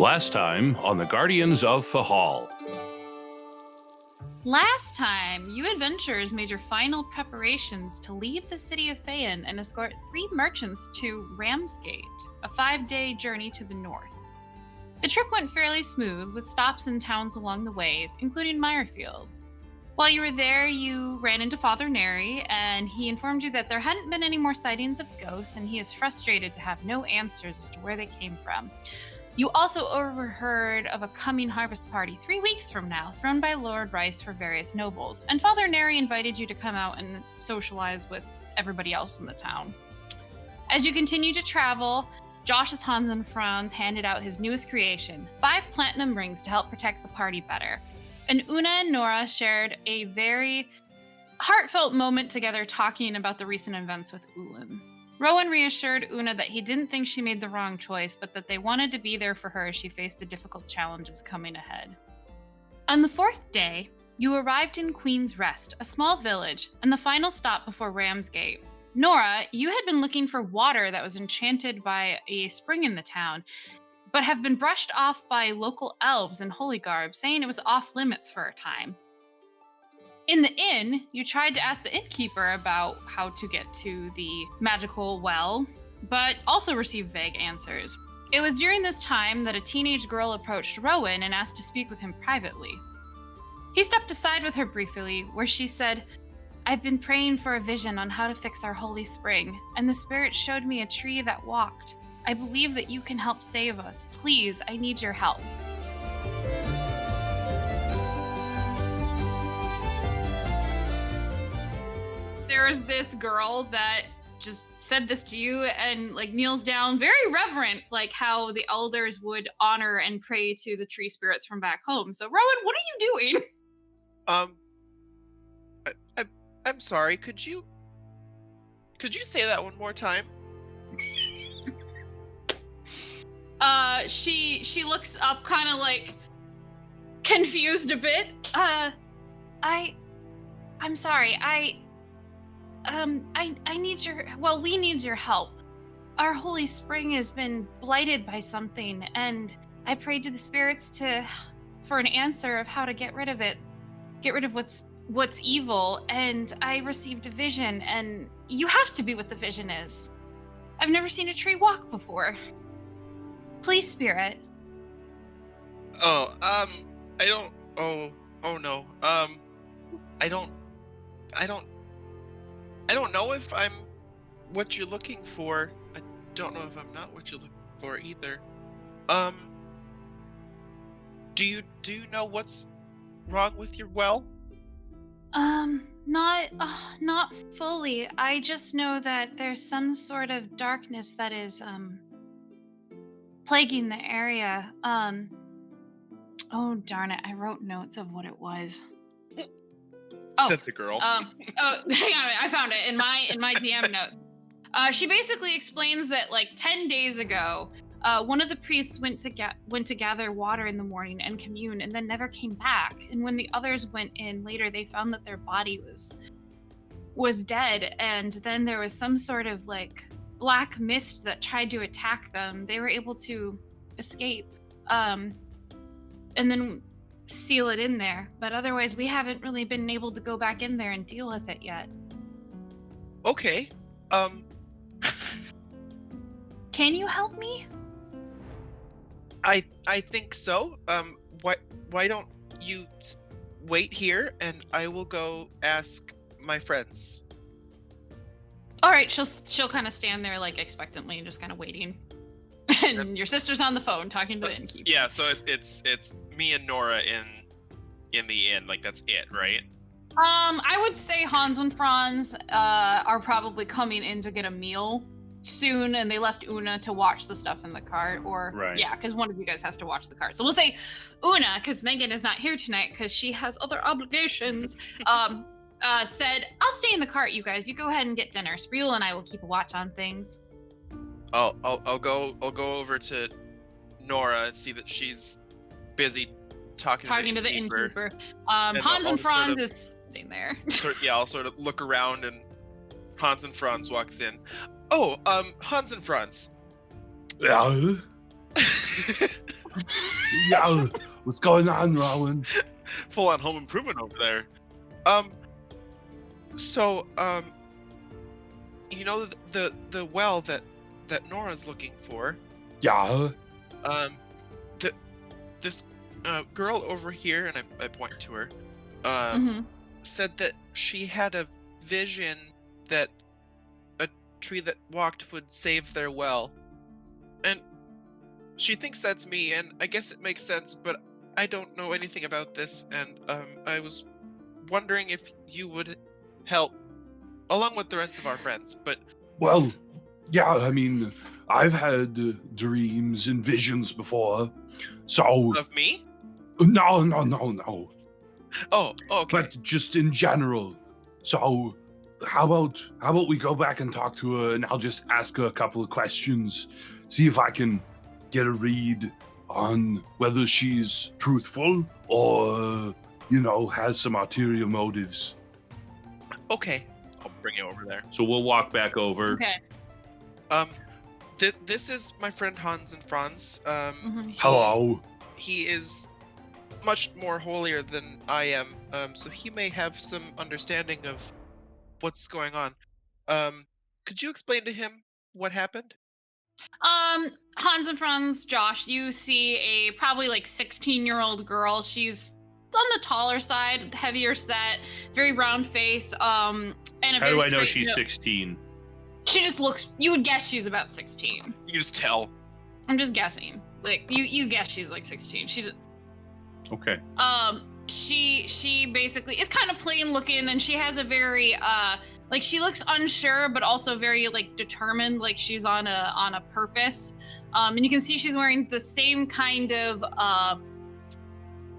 Last time on the Guardians of Fehal. Last time, you adventurers made your final preparations to leave the city of Fehal and escort 3 merchants to Ramsgate, a 5-day journey to the north. The trip went fairly smooth, with stops in towns along the ways, including Meyerfield. While you were there, you ran into Father Neri, and he informed you that there hadn't been any more sightings of ghosts, and he is frustrated to have no answers as to where they came from. You also overheard of a coming harvest party 3 weeks from now, thrown by Lord Rice for various nobles, and Father Neri invited you to come out and socialize with everybody else in the town. As you continue to travel, Josh's Hans and Franz handed out his newest creation, 5 platinum rings to help protect the party better. And Una and Nora shared a very heartfelt moment together talking about the recent events with Ulan. Rowan reassured Una that he didn't think she made the wrong choice, but that they wanted to be there for her as she faced the difficult challenges coming ahead. On the 4th day, you arrived in Queen's Rest, a small village, and the final stop before Ramsgate. Nora, you had been looking for water that was enchanted by a spring in the town, but have been brushed off by local elves in holy garb, saying it was off limits for a time. In the inn, you tried to ask the innkeeper about how to get to the magical well, but also received vague answers. It was during this time that a teenage girl approached Rowan and asked to speak with him privately. He stepped aside with her briefly, where she said, "I've been praying for a vision on how to fix our holy spring, and the spirit showed me a tree that walked. I believe that you can help save us. Please, I need your help." There's this girl that just said this to you and kneels down, very reverent, like how the elders would honor and pray to the tree spirits from back home. So Rowan, what are you doing? Um, I'm sorry. Could you say that one more time? She looks up, kind of confused a bit. I'm sorry. I need we need your help. Our holy spring has been blighted by something, and I prayed to the spirits for an answer of how to get rid of it. Get rid of what's evil, and I received a vision, and you have to be what the vision is. I've never seen a tree walk before. Please, spirit. Oh, I don't. Oh no. I don't know if I'm what you're looking for. I don't know if I'm not what you're looking for either. Do you know what's wrong with your well? Not fully. I just know that there's some sort of darkness that is, plaguing the area. Oh darn it, I wrote notes of what it was. Said the girl. Hang on, I found it in my DM notes. She basically explains that 10 days ago, one of the priests went to gather water in the morning and commune, and then never came back. And when the others went in later, they found that their body was dead, and then there was some sort of black mist that tried to attack them. They were able to escape, and then seal it in there. But otherwise, we haven't really been able to go back in there and deal with it yet. Okay. Can you help me? I think so. Why don't you wait here, and I will go ask my friends. All right, she'll kind of stand there expectantly and just kind of waiting. And your sister's on the phone talking to the innkeeper. Yeah, so it's me and Nora in the inn. That's it, right? I would say Hans and Franz are probably coming in to get a meal soon, and they left Una to watch the stuff in the cart. Or Right. Yeah, because one of you guys has to watch the cart. So we'll say Una, because Megan is not here tonight because she has other obligations. Said, "I'll stay in the cart, you guys. You go ahead and get dinner. Spriel and I will keep a watch on things." I'll go over to Nora and see that she's busy talking to the innkeeper. Hans I'll and just Franz is sitting there. I'll sort of look around, and Hans and Franz walks in. Oh, Hans and Franz. Yeah. Yeah, what's going on, Rowan? Full on home improvement over there. So, you know the well that Nora's looking for. Yeah. The this girl over here, and I point to her, Mm-hmm. said that she had a vision that a tree that walked would save their well, and she thinks that's me, and I guess it makes sense, but I don't know anything about this, and I was wondering if you would help along with the rest of our friends. But Well, yeah, I mean, I've had dreams and visions before, so of me? no. Oh, okay. But just in general. So, how about we go back and talk to her, and I'll just ask her a couple of questions, see if I can get a read on whether she's truthful or, has some ulterior motives. Okay. I'll bring you over there. So we'll walk back over. Okay. This is my friend Hans and Franz. Hello. He is much more holier than I am, so he may have some understanding of what's going on. Could you explain to him what happened? Hans and Franz, Josh, you see a probably like 16-year-old girl. She's on the taller side, heavier set, very round face, and a How very do I know straight she's nose. 16? She just looks, you would guess she's about 16. You just tell. I'm just guessing. Like, you guess she's like 16. She just, Okay. she basically is kind of plain looking, and she has a very, like, she looks unsure, but also very, like, determined, like she's on a purpose. And you can see she's wearing the same kind of,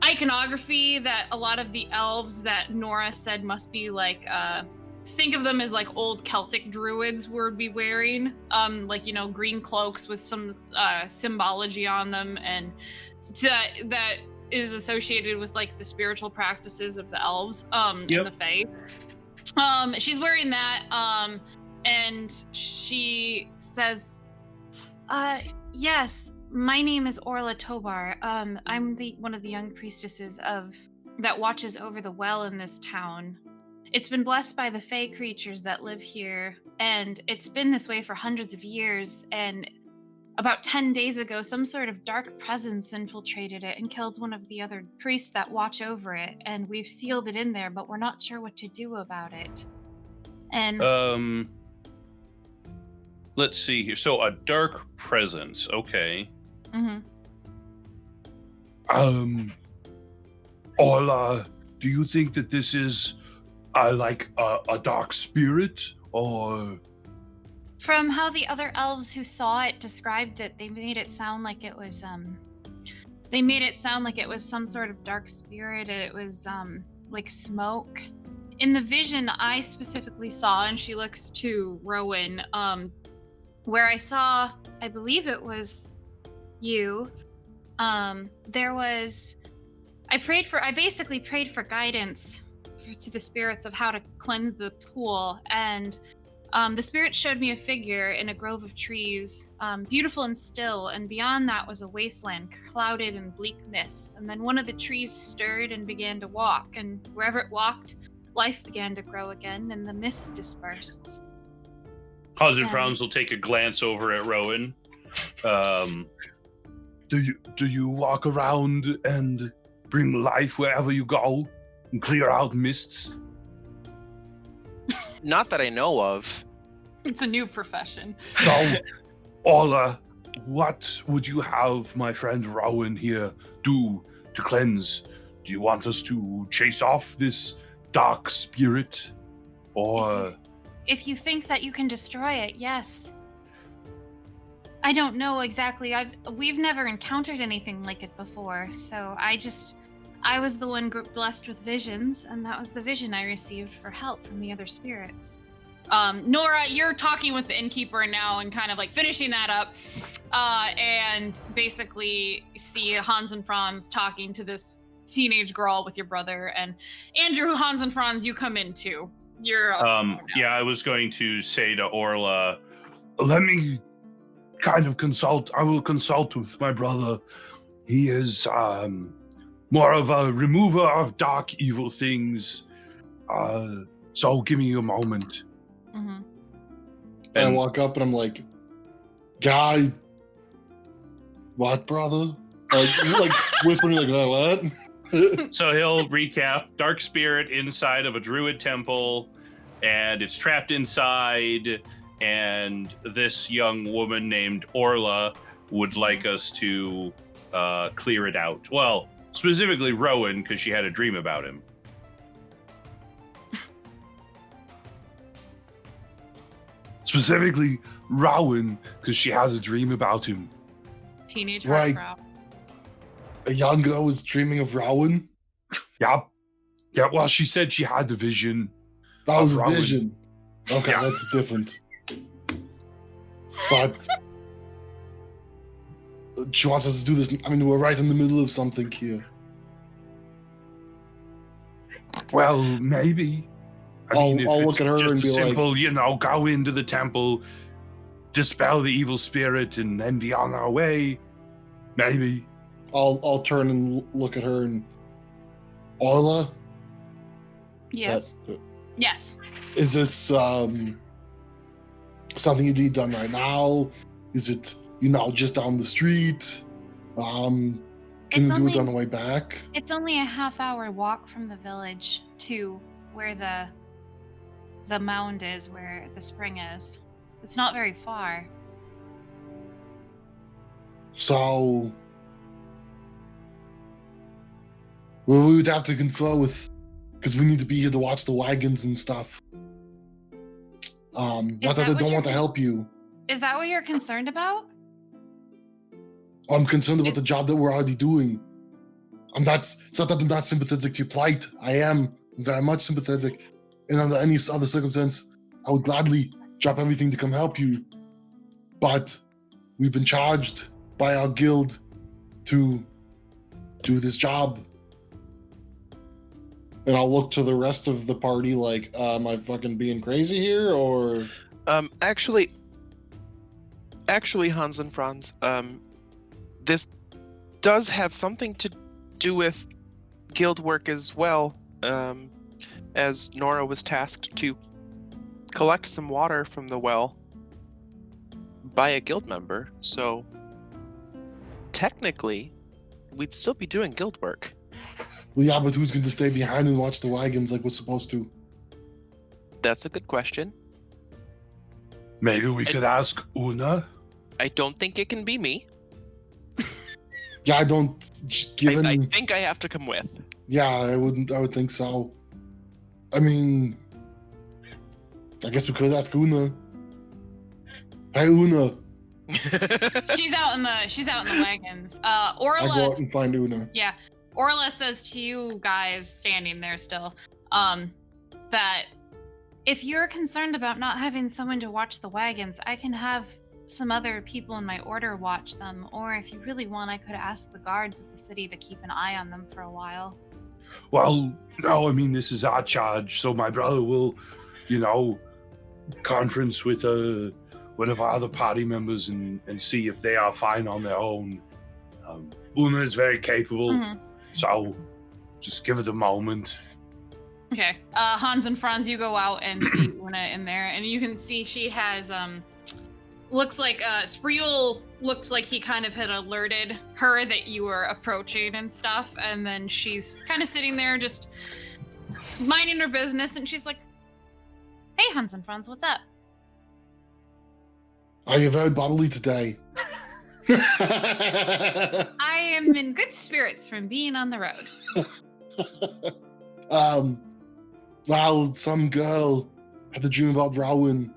iconography that a lot of the elves that Nora said must be like, think of them as like old Celtic druids would be wearing, like, green cloaks with some symbology on them, and that is associated with like the spiritual practices of the elves and the fae. She's wearing that, and she says, yes, my name is Orla Tobar. I'm one of the young priestesses that watches over the well in this town. It's been blessed by the fae creatures that live here, and it's been this way for hundreds of years, and about 10 days ago, some sort of dark presence infiltrated it and killed one of the other priests that watch over it, and we've sealed it in there, but we're not sure what to do about it. And let's see here. So a dark presence, okay. Orla, do you think that this is like a dark spirit, or? From how the other elves who saw it described it, they made it sound like it was some sort of dark spirit. It was like smoke. In the vision I specifically saw, and she looks to Rowan, where I saw, I believe it was you, there was, I basically prayed for guidance to the spirits of how to cleanse the pool, and the spirit showed me a figure in a grove of trees, beautiful and still, and beyond that was a wasteland clouded in bleak mists, and then one of the trees stirred and began to walk, and wherever it walked, life began to grow again, and the mist dispersed. Hans and Franz will take a glance over at Rowan. Do you walk around and bring life wherever you go and clear out mists? Not that I know of. It's a new profession. So, Orla, what would you have my friend Rowan here do to cleanse? Do you want us to chase off this dark spirit, or? If you think that you can destroy it, yes. I don't know exactly. We've never encountered anything like it before, so I was the one blessed with visions, and that was the vision I received for help from the other spirits. Nora, you're talking with the innkeeper now and kind of like finishing that up, and basically see Hans and Franz talking to this teenage girl with your brother, and Andrew, Hans and Franz, you come in too. You're yeah, I was going to say to Orla, let me kind of consult. I will consult with my brother. He is more of a remover of dark, evil things. So give me a moment. Mm-hmm. I walk up and I'm like, guy, what, brother? Like whispering, like, what? So he'll recap: dark spirit inside of a druid temple, and it's trapped inside. And this young woman named Orla would like us to clear it out. Well, specifically Rowan, because she had a dream about him. Specifically Rowan, because she has a dream about him. Teenage Right. heartthrob. A young girl was dreaming of Rowan? Yep. Yeah, well, she said she had the vision. That was Of a Rowan. vision. Okay, Yeah. that's different. But she wants us to do this. I mean, we're right in the middle of something here. Well, maybe. I'll if look it's at her just and a be like- simple, go into the temple, dispel the evil spirit, and then be on our way. Maybe. I'll turn and look at her and Orla, Yes. Yes. is this something you need done right now? Is it just down the street? Can It's we do only- it on the way back? It's only a half-hour walk from the village to where the mound is, where the spring is. It's not very far. So well, we would have to confer with, because we need to be here to watch the wagons and stuff. Not that that I what don't you're want to help you. Is that what you're concerned about? I'm concerned about Is- the job that we're already doing. It's not that I'm not sympathetic to your plight. I am very much sympathetic. And under any other circumstance, I would gladly drop everything to come help you. But we've been charged by our guild to do this job. And I'll look to the rest of the party like, am I fucking being crazy here, or? Actually, Hans and Franz, this does have something to do with guild work as well, as Nora was tasked to collect some water from the well by a guild member, so technically, we'd still be doing guild work. Well, yeah, but who's going to stay behind and watch the wagons like we're supposed to? That's a good question. Maybe we could ask Una. I don't think it can be me. Yeah, I don't. Given, I think I have to come with. yeah, I would think so. I mean, I guess we could ask Una. Hey, Una. She's out in the wagons. I go Orla out and find Una. Orla says to you guys standing there still, that if you're concerned about not having someone to watch the wagons, I can have some other people in my order watch them, or if you really want, I could ask the guards of the city to keep an eye on them for a while. Well, no, I mean, this is our charge, so my brother will, conference with one of our other party members and see if they are fine on their own. Una is very capable, Mhm. so just give it a moment. Okay. Hans and Franz, you go out and see Una in there, and you can see she has looks like Spreul looks like he kind of had alerted her that you were approaching and stuff, and then she's kind of sitting there just minding her business, and she's like, "Hey, Hans and Franz, what's up?" Are you very bubbly today? I am in good spirits from being on the road. Well, some girl had a dream about Rowan.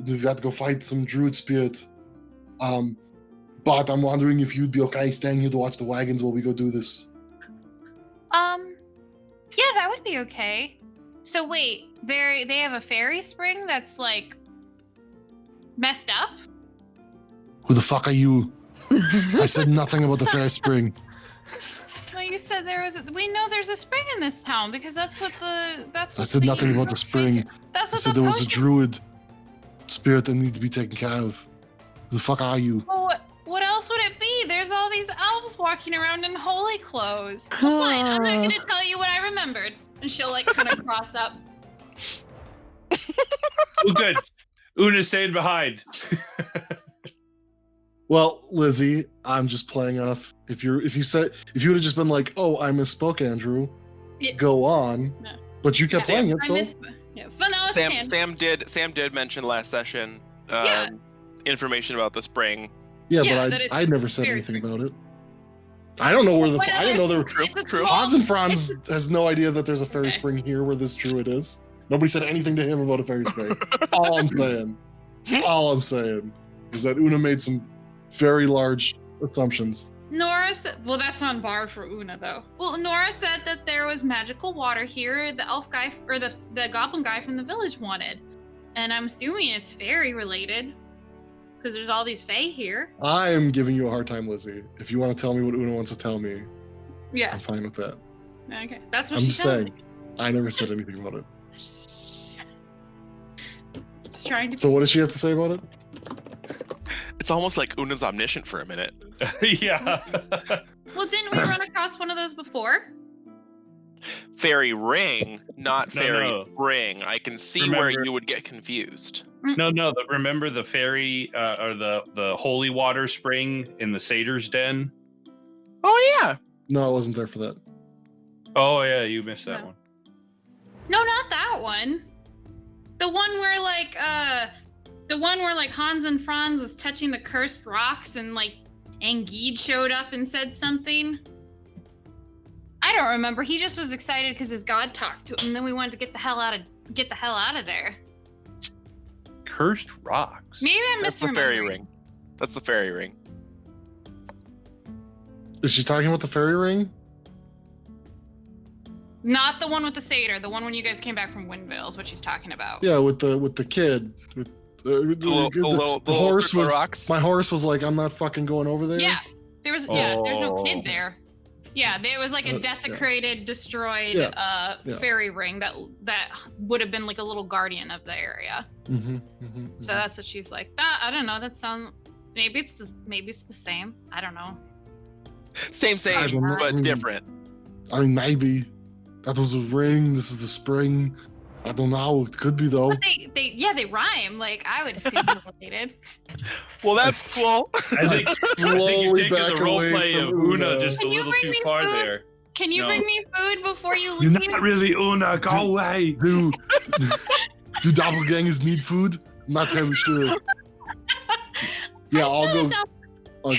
We've got to go fight some druid spirit. But I'm wondering if you'd be okay staying here to watch the wagons while we go do this. Yeah, that would be okay. So wait, they have a fairy spring that's like messed up? Who the fuck are you? I said nothing about the fair spring. Well, you said we know there's a spring in this town because that's what I said nothing about the spring. That's I what said the there was a potion- druid spirit that needed to be taken care of. The fuck are you? Well, what else would it be? There's all these elves walking around in holy clothes. Well, fine, I'm not gonna tell you what I remembered. And she'll like kind of cross up. Oh, good. Una's staying behind. Well, Lizzie, I'm just playing off. If you would have just been like, "Oh, I misspoke, Andrew," Yeah. Go on. No. But you kept playing it, so Yeah, but now it's canon. Sam did mention last session Yeah. information about the spring. yeah. Yeah, that But it's I never said very anything true. about it. I don't know where the. What I didn't know there were. It's a small- Hans and Franz it's has no idea that there's a fairy Okay. spring here where this druid is. Nobody said anything to him about a fairy spring. All I'm saying is that Una made some very large assumptions. Nora said, well, that's on bar for Una, though. Well, Nora said that there was magical water here the elf guy, or the goblin guy from the village wanted. And I'm assuming it's fairy related, because there's all these fae here. I am giving you a hard time, Lizzie. If you want to tell me what Una wants to tell me, Yeah, I'm fine with that. okay. That's what I'm she just said. saying. I never said anything about it. It's trying to So what does she have to say about it? It's almost like Una's omniscient for a minute. Yeah. Well, didn't we run across one of those before? Fairy ring, not No, fairy no. spring. I can see Remember- where you would get confused. No. Remember the fairy or the holy water spring in the satyr's den? Oh yeah. No, I wasn't there for that. Oh yeah, you missed that No. one. No, not that one. The one where Hans and Franz was touching the cursed rocks and like Anguide showed up and said something. I don't remember. He just was excited because his god talked to him, and then we wanted to get the hell out of there. Cursed rocks. Maybe I'm That's the misremembering. fairy ring. That's the fairy ring. Is she talking about the fairy ring? Not the one with the satyr. The one when you guys came back from Windvale is what she's talking about. Yeah, with the kid. With, The little horse circle was rocks. my horse was like, I'm not fucking going over there. Yeah. There's no Oh. kid there. Yeah, there was like a Yeah. desecrated, destroyed Yeah. fairy ring that would have been like a little guardian of the area. So that's what she's like. That I don't know. That sounds maybe it's the same. I don't know. Same, I don't know. but different. I mean, maybe that was a ring. This is the spring. I don't know. It could be though. But they rhyme. Like I would assume they're related. Well, that's cool. I think Slowly you're taking back the role away play of from Una Una. just a Can you little bring too me far food? there. Can you No. bring me food before you You're leave? not really Una. Go away. Do doppelgangers need food? I'm not terribly sure. Yeah, I'll go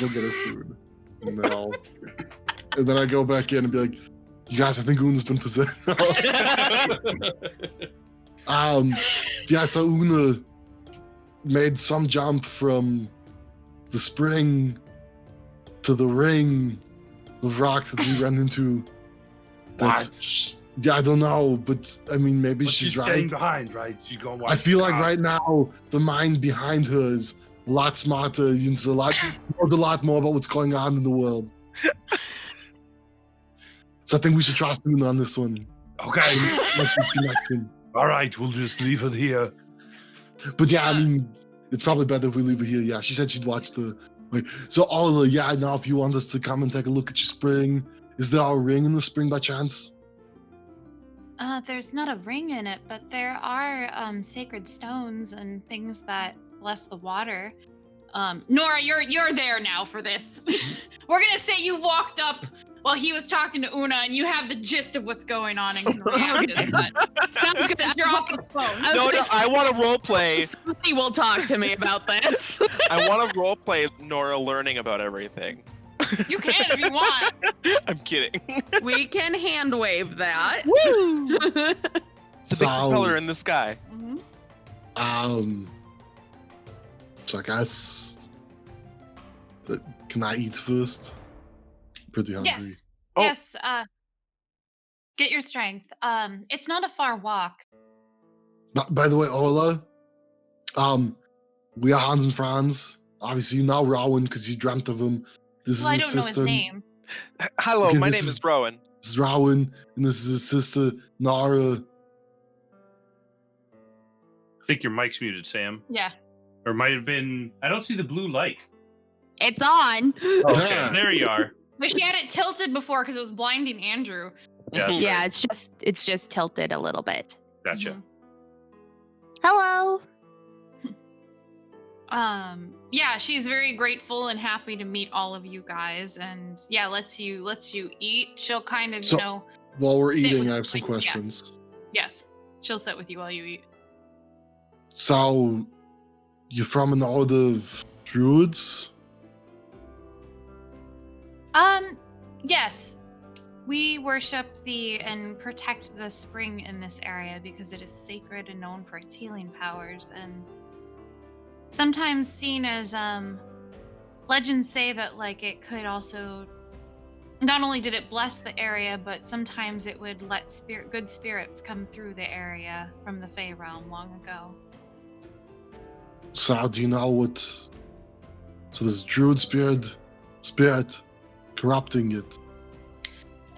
get her food. And then I go back in and be like, you guys, I think Una's been possessed. Yeah, so Una made some jump from the spring to the ring of rocks that we ran into. What? Yeah, I don't know, but I mean, maybe But she's she's staying right. behind, right? She's going. I feel like right now the mind behind her is a lot smarter, knows a lot more about what's going on in the world. So I think we should trust Una on this one. Okay. Like this connection. All right. We'll just leave it here. But yeah, I mean, it's probably better if we leave it here. Yeah, she said she'd watch the. Wait, so Ola, yeah, now if you want us to come and take a look at your spring, is there a ring in the spring by chance? There's not a ring in it, but there are sacred stones and things that bless the water. Nora, you're there now for this. We're gonna say you walked up while he was talking to Una, and you have the gist of what's going on and can react to it. Sounds good. You're off the phone. No, I want to role play. Somebody will talk to me about this. I want to role play Nora learning about everything. You can if you want. I'm kidding. We can hand wave that. Woo! The big color in the sky. Mhm. So I guess, can I eat first? Pretty hungry. Yes. Oh. Yes. Get your strength. It's not a far walk. By the way, Ola, we are Hans and Franz. Obviously, you know Rowan because you dreamt of him. This Well, I is don't his know sister. his name. Hello, Okay, my this name is- is Rowan. This is Rowan, and this is his sister, Nara. I think your mic's muted, Sam. Yeah. Or might have been. I don't see the blue light. It's on. Okay, Yeah. there you are. But she had it tilted before because it was blinding Andrew. Yeah, that's Yeah, right. it's just tilted a little bit. Gotcha. Mhm. Hello. Yeah, she's very grateful and happy to meet all of you guys, and yeah, lets you eat. She'll kind of, So- While we're Sit eating, with I have some like, yeah. questions. yes, she'll sit with you while you eat. So, you from an order of druids? Yes. We worship and protect the spring in this area because it is sacred and known for its healing powers, and sometimes seen as legends say that like it could also not only did it bless the area, but sometimes it would let good spirits come through the area from the Fey realm long ago. So, do you know what? So, this druid spirit corrupting it.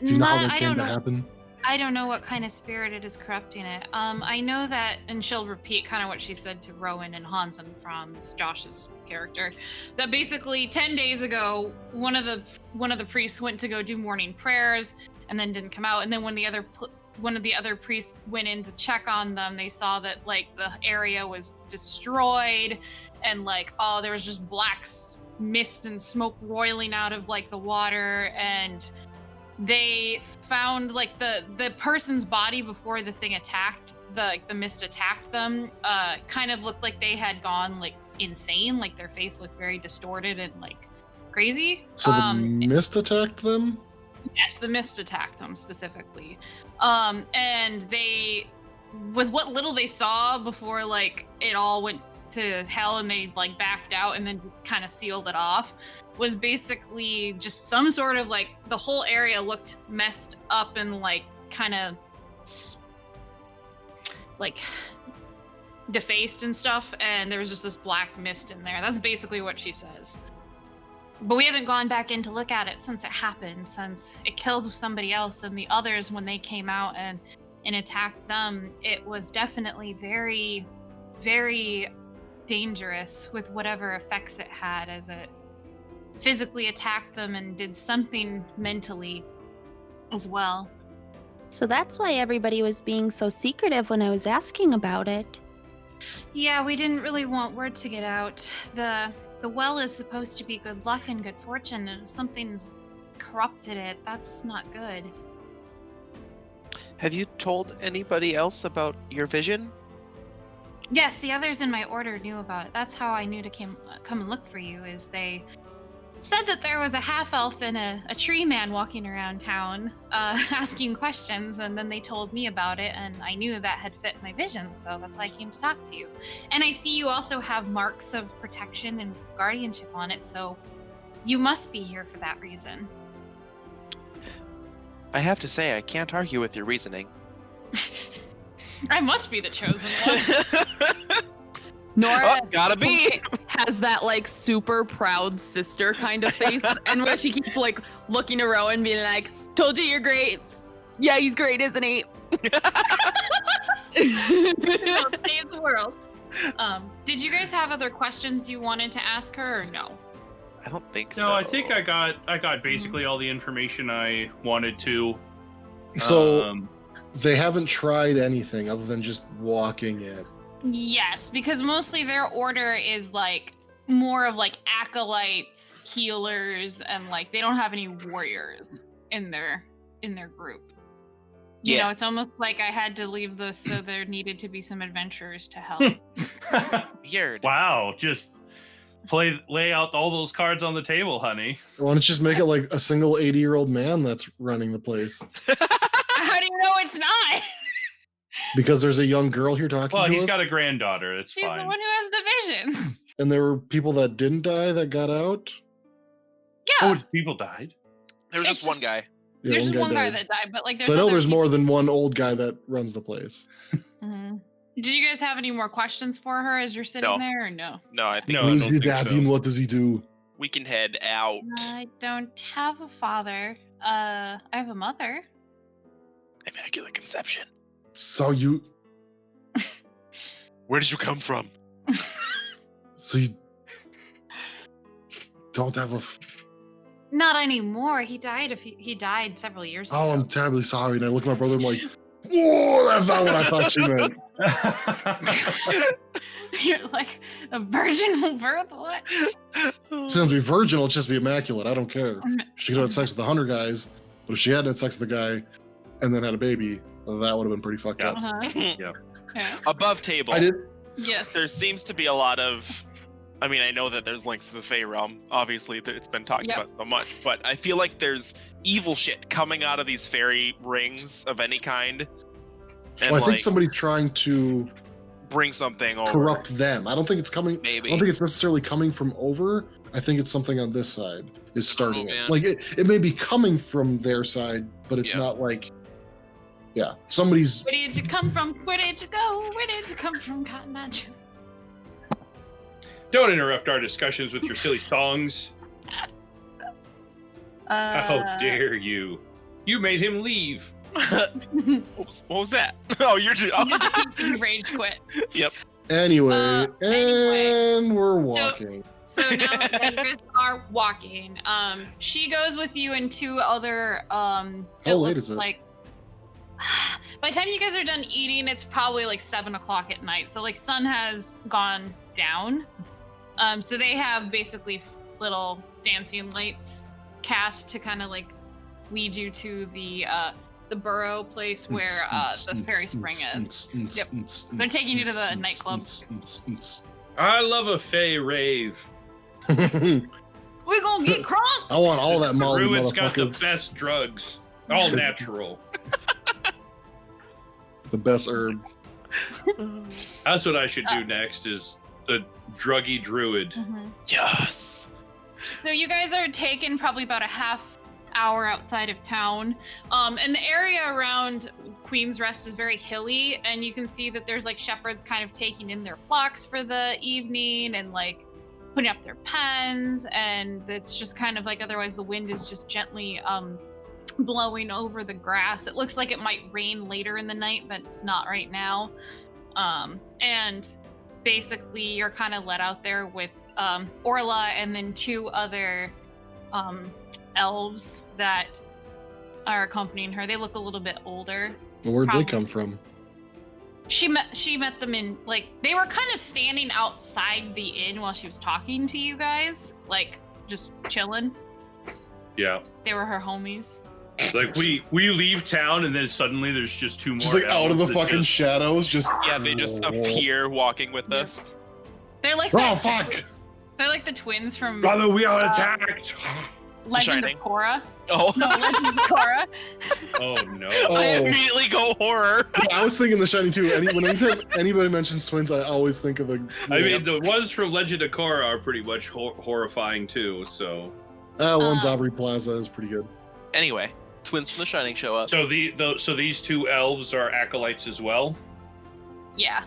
Do you know how that I came don't to know. happen? I don't know what kind of spirit it is corrupting it. I know that, and she'll repeat kind of what she said to Rowan and Hansen from Josh's character, that basically 10 days ago, one of the priests went to go do morning prayers and then didn't come out. And then when one of the other priests went in to check on them, they saw that like the area was destroyed and like there was just black mist and smoke roiling out of like the water, and they found like the person's body before the thing attacked the mist attacked them kind of looked like they had gone like insane, like their face looked very distorted and like crazy. So, the mist attacked them? Yes, the mist attacked them specifically. And they, with what little they saw before like it all went to hell and they like backed out and then just kind of sealed it off, was basically just some sort of like the whole area looked messed up and like kind of like defaced and stuff, and there was just this black mist in there. That's basically what she says. But we haven't gone back in to look at it since it happened, since it killed somebody else, and the others, when they came out and attacked them, it was definitely very, very dangerous with whatever effects it had, as it physically attacked them and did something mentally as well. So that's why everybody was being so secretive when I was asking about it. Yeah, we didn't really want word to get out. The well is supposed to be good luck and good fortune, and if something's corrupted it, that's not good. Have you told anybody else about your vision? Yes, the others in my order knew about it. That's how I knew to come and look for you, is they said that there was a half-elf and a tree man walking around town asking questions, and then they told me about it, and I knew that had fit my vision, so that's why I came to talk to you. And I see you also have marks of protection and guardianship on it, so you must be here for that reason. I have to say, I can't argue with your reasoning. I must be the chosen one. Nora Gotta be! has that like super proud sister kind of face, and where she keeps like looking to Rowan, being like, "Told you you're great. Yeah, he's great, isn't he?" Save the world. Did you guys have other questions you wanted to ask her, or no? I don't think so. No, I think I got basically all the information I wanted to. So, they haven't tried anything other than just walking in. Yes, because mostly their order is like more of like acolytes, healers, and like they don't have any warriors in their group. You know, it's almost like I had to leave this, so there needed to be some adventurers to help. Weird. Wow, just lay out all those cards on the table, honey. Why don't you just make it like a single 80-year-old man that's running the place? How do you know it's not? Because there's a young girl here talking Well, to he's us, got a granddaughter. It's She's fine. the one who has the visions. and there were people that didn't die that got out. Yeah, Oh, people died. There was It's just one just- guy. Yeah, there's just one guy died. that died, but like there's So I know other there's people. more than one old guy that runs the place. Mhm. Did you guys have any more questions for her as you're sitting No. there, or no? No, I think No, I Who's don't your think daddy so. and what does he do? we can head out. I don't have a father. I have a mother. Immaculate conception. So you, Where did you come from? So you don't have a. Not anymore. He died several years ago. Oh, I'm terribly sorry. And I look at my brother. I'm like, whoa, that's not what I thought you meant. You're like a virginal birth. What? She doesn't be virginal. It'll just be immaculate. I don't care. She could have had sex with the 100 guys, but if she hadn't had sex with the guy and then had a baby, that would have been pretty fucked up. Yeah. Above table. I did. Yes. There seems to be a lot of. I mean, I know that there's links to the Fey realm. Obviously, it's been talked about so much, but I feel like there's evil shit coming out of these fairy rings of any kind. And Well, I think somebody trying to bring something over. corrupt them. I don't think it's coming. Maybe. I don't think it's necessarily coming from over. I think it's something on this side is starting it. man. Like it may be coming from their side, but it's not like. Yeah, somebody's. Where did you come from? Where did you go? Where did you come from, Cotton Eye Joe? Don't interrupt our discussions with your silly songs. How dare you? You made him leave. What was that? Oh, you're just. Rage quit. Yep. Anyway, and we're walking. So now you guys are walking. She goes with you and two other. How late is it? Like, by the time you guys are done eating, it's probably like 7 o'clock at night. So like sun has gone down. So they have basically little dancing lights cast to kind of like lead you to the burrow place where the fairy spring is. Yep. They're taking you to the nightclub. I love a Fey rave. We're gonna get crunk. I want all that Molly, Druid's got the motherfuckers. best drugs. All natural. The best herb. That's what I should do next is the druggy druid. Yes. So you guys are taken probably about a half hour outside of town. And the area around Queen's Rest is very hilly, and you can see that there's like shepherds kind of taking in their flocks for the evening and like putting up their pens, and it's just kind of like otherwise the wind is just gently blowing over the grass. It looks like it might rain later in the night, but it's not right now. And basically you're kind of let out there with Orla and then two other elves that are accompanying her. They look a little bit older. Well, where'd they come from? She met them in like they were kind of standing outside the inn while she was talking to you guys, like just chilling. Yeah. They were her homies. Like we leave town and then suddenly there's just two more. Just like out of the elves that fucking just- shadows, just. Yeah, they just appear walking with us. They're like Oh fuck! They're like the twins from Brother, we are attacked. Legend Shining. of Korra. Oh. No, Legend of Korra. Oh no. I Oh. immediately go horror. Yeah, I was thinking The Shining too. Anytime anybody mentions twins, I always think of the. I mean, the ones from Legend of Korra are pretty much horrifying too. So, one's Aubrey Plaza is pretty good. Anyway, twins from The Shining show up. so these two elves are acolytes as well. Yeah.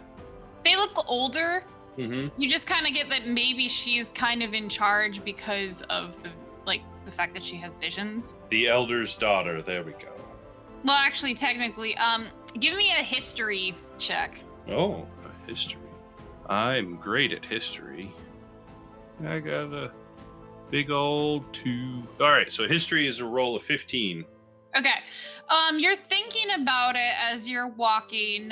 They look older. Mm-hmm. You just kind of get that maybe she's kind of in charge because of the fact that she has visions. The elder's daughter. There we go. Well, actually, technically, give me a history check. Oh, history. I'm great at history. I got a big old 2. All right, so history is a roll of 15. Okay. You're thinking about it as you're walking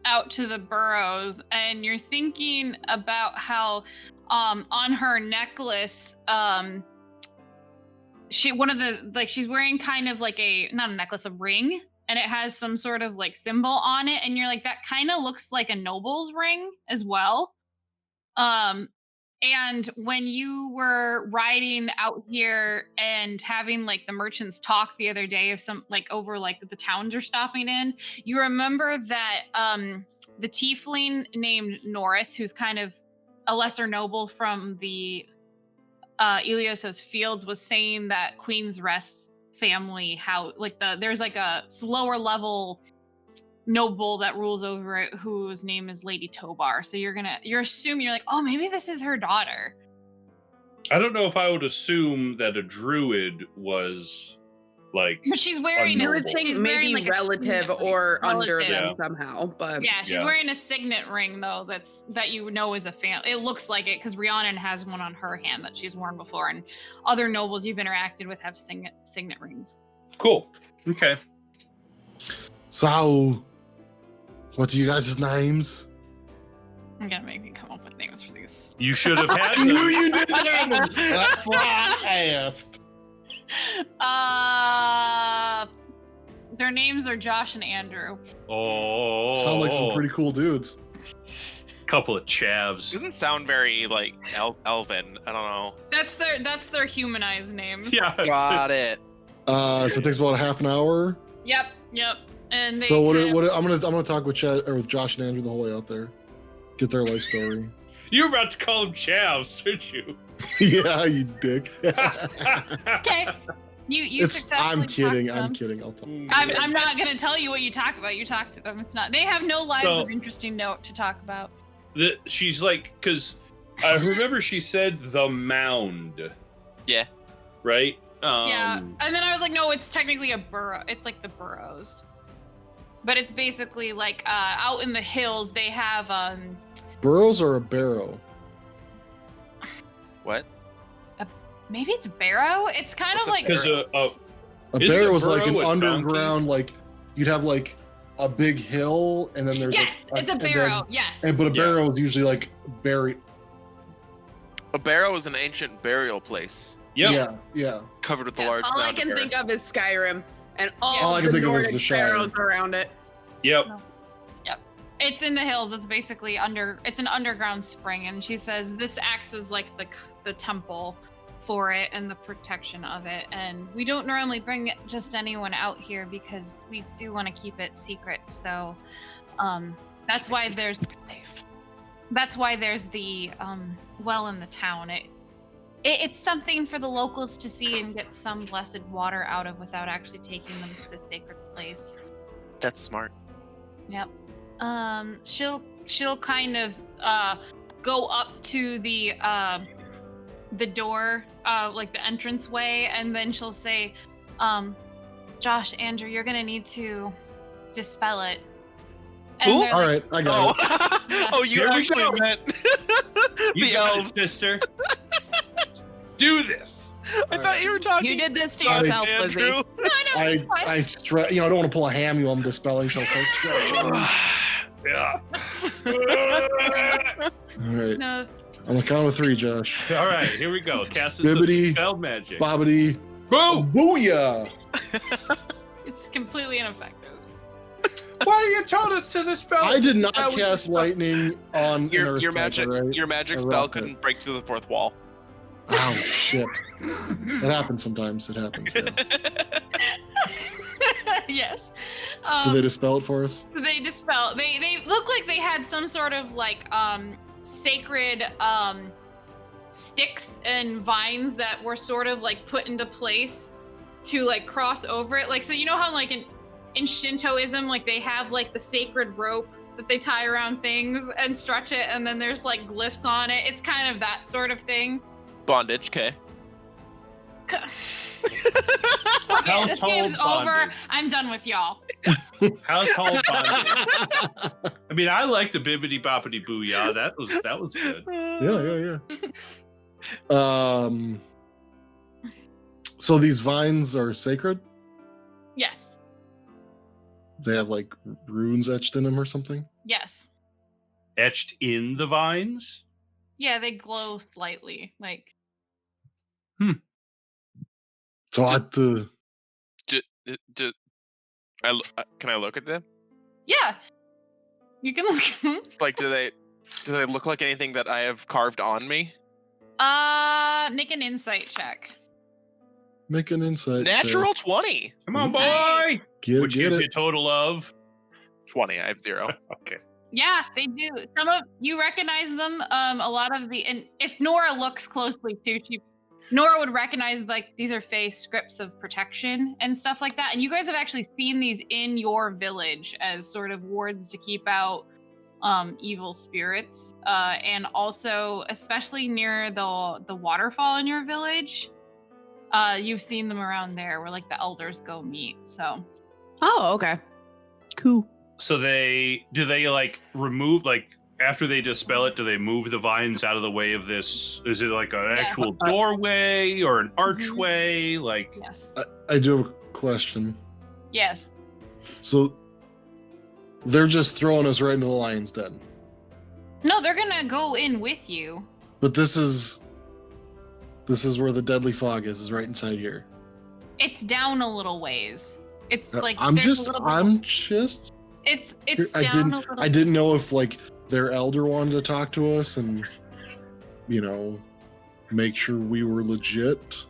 out to the burrows, and you're thinking about how on her necklace, she's wearing kind of like not a necklace, a ring, and it has some sort of like symbol on it, and you're like, that kind of looks like a noble's ring as well. And when you were riding out here and having like the merchants talk the other day of some like over like the towns you're stopping in, you remember that the tiefling named Norris, who's kind of a lesser noble from the Elios's fields, was saying that Queen's Rest family, how like there's like a lower level noble that rules over it whose name is Lady Tobar. So you're assuming, you're like, oh, maybe this is her daughter. I don't know if I would assume that a druid was like But she's wearing You a would unknowable. think she's wearing, maybe like, a relative signet ring. or under them Yeah. somehow, but Yeah, she's Yeah. wearing a signet ring though. That you know is a fan. It looks like it because Rhiannon has one on her hand that she's worn before, and other nobles you've interacted with have signet rings. Cool. Okay. So, what are you guys' names? I'm gonna make me come up with names for these. You should have had I knew them. you didn't have them. That's why I asked. Their names are Josh and Andrew. Oh, Sound like some pretty cool dudes. couple of chavs. Doesn't sound very like elven. I don't know. That's their humanized names. Yeah. Got it. So it takes about a half an hour. Yep. And they. So kind of- I'm gonna talk with with Josh and Andrew the whole way out there. Get their life story. You were about to call them chavs, weren't you? Yeah, you dick. Okay. You successfully. I'm talked kidding. to I'm them. kidding. I'll talk. I'm not gonna tell you what you talk about. You talk to them. It's not. They have no lives So- of interesting note to talk about. She's like, because I remember she said the mound. Yeah. Right? Yeah. And then I was like, no, it's technically a burrow. It's like the burrows. But it's basically like out in the hills they have Burrows or a barrow? What? maybe it's barrow. It's kind What's of a like Because A Isn't barrow a is like an burrow a underground, like you'd have like a big hill, and then there's yes, it's a and then- barrow. Yes. but a Yeah. barrow is usually like buried. A barrow is an ancient burial place yep. Yeah. covered with a Yeah, large all I mound can of think earth. of is Skyrim and All all I of can the think of is Nordic the Shire. barrows around it. Yep. It's in the hills. It's basically it's an underground spring, and she says this acts as like the temple for it and the protection of it. And we don't normally bring just anyone out here because we do want to keep it secret. So that's why there's the well in the town. It's something for the locals to see and get some blessed water out of without actually taking them to the sacred place. That's smart. Yep. She'll kind of go up to the door, like the entranceway, and then she'll say, Josh, Andrew, you're gonna need to dispel it. And Who? they're All like, right, I got it. Oh, you Here we actually go. meant You the got elves. it, sister. Do this. I thought you were talking. You did this to Josh and yourself, Lizzie. Andrew. no, it's fine. I stretch. I don't want to pull a ham. I'm dispelling, so I start stretching. Yeah. All right, No, on the count of three, Josh. All right, here we go. Cast Bibbidi. spell magic. Bobbity, Boo! booyah! it's completely ineffective. Why do you told us to dispel? I did not That was- cast lightning on an Your earth your type, magic right? your magic I spell rocked it. couldn't break through the fourth wall. Oh shit! It happens sometimes. It happens. Yeah. Yes. So they dispel it for us. So they dispel. They look like they had some sort of like sacred sticks and vines that were sort of like put into place to like cross over it. Like, so you know how like in Shintoism, like they have like the sacred rope that they tie around things and stretch it, and then there's like glyphs on it. It's kind of that sort of thing. Bondage, okay. Okay, this game's Household over. bondage. I'm done with y'all. Household bondage. I mean, I like the bibbity boppity booyah. That was good. Yeah. So these vines are sacred. Yes. They have like runes etched in them or something. Yes. Etched in the vines. Yeah, they glow slightly. Like, So I had to. Can I look at them? yeah. You can look at them. Like, do they look like anything that I have carved on me? Make an insight check. Make an insight. Natural 20. Come on, Nice. boy. Get Which it, get gives you it. a total of 20. I have 0. okay. Yeah, they do. Some of you recognize them. A lot of and if Nora looks closely too, Nora would recognize like these are Fae scripts of protection and stuff like that. And you guys have actually seen these in your village as sort of wards to keep out evil spirits, and also especially near the waterfall in your village. You've seen them around there where like the elders go meet. So Oh, okay. Cool. So do they like remove, like after they dispel it, do they move the vines out of the way of this? Is it like an actual doorway or an archway? Like, yes. I do have a question. Yes. So they're just throwing us right into the lion's den. No, they're gonna go in with you. But this is where the deadly fog is right inside here. It's down a little ways. It's like I'm there's just a little bit it's I down a little. I didn't know if like their elder wanted to talk to us and make sure we were legit.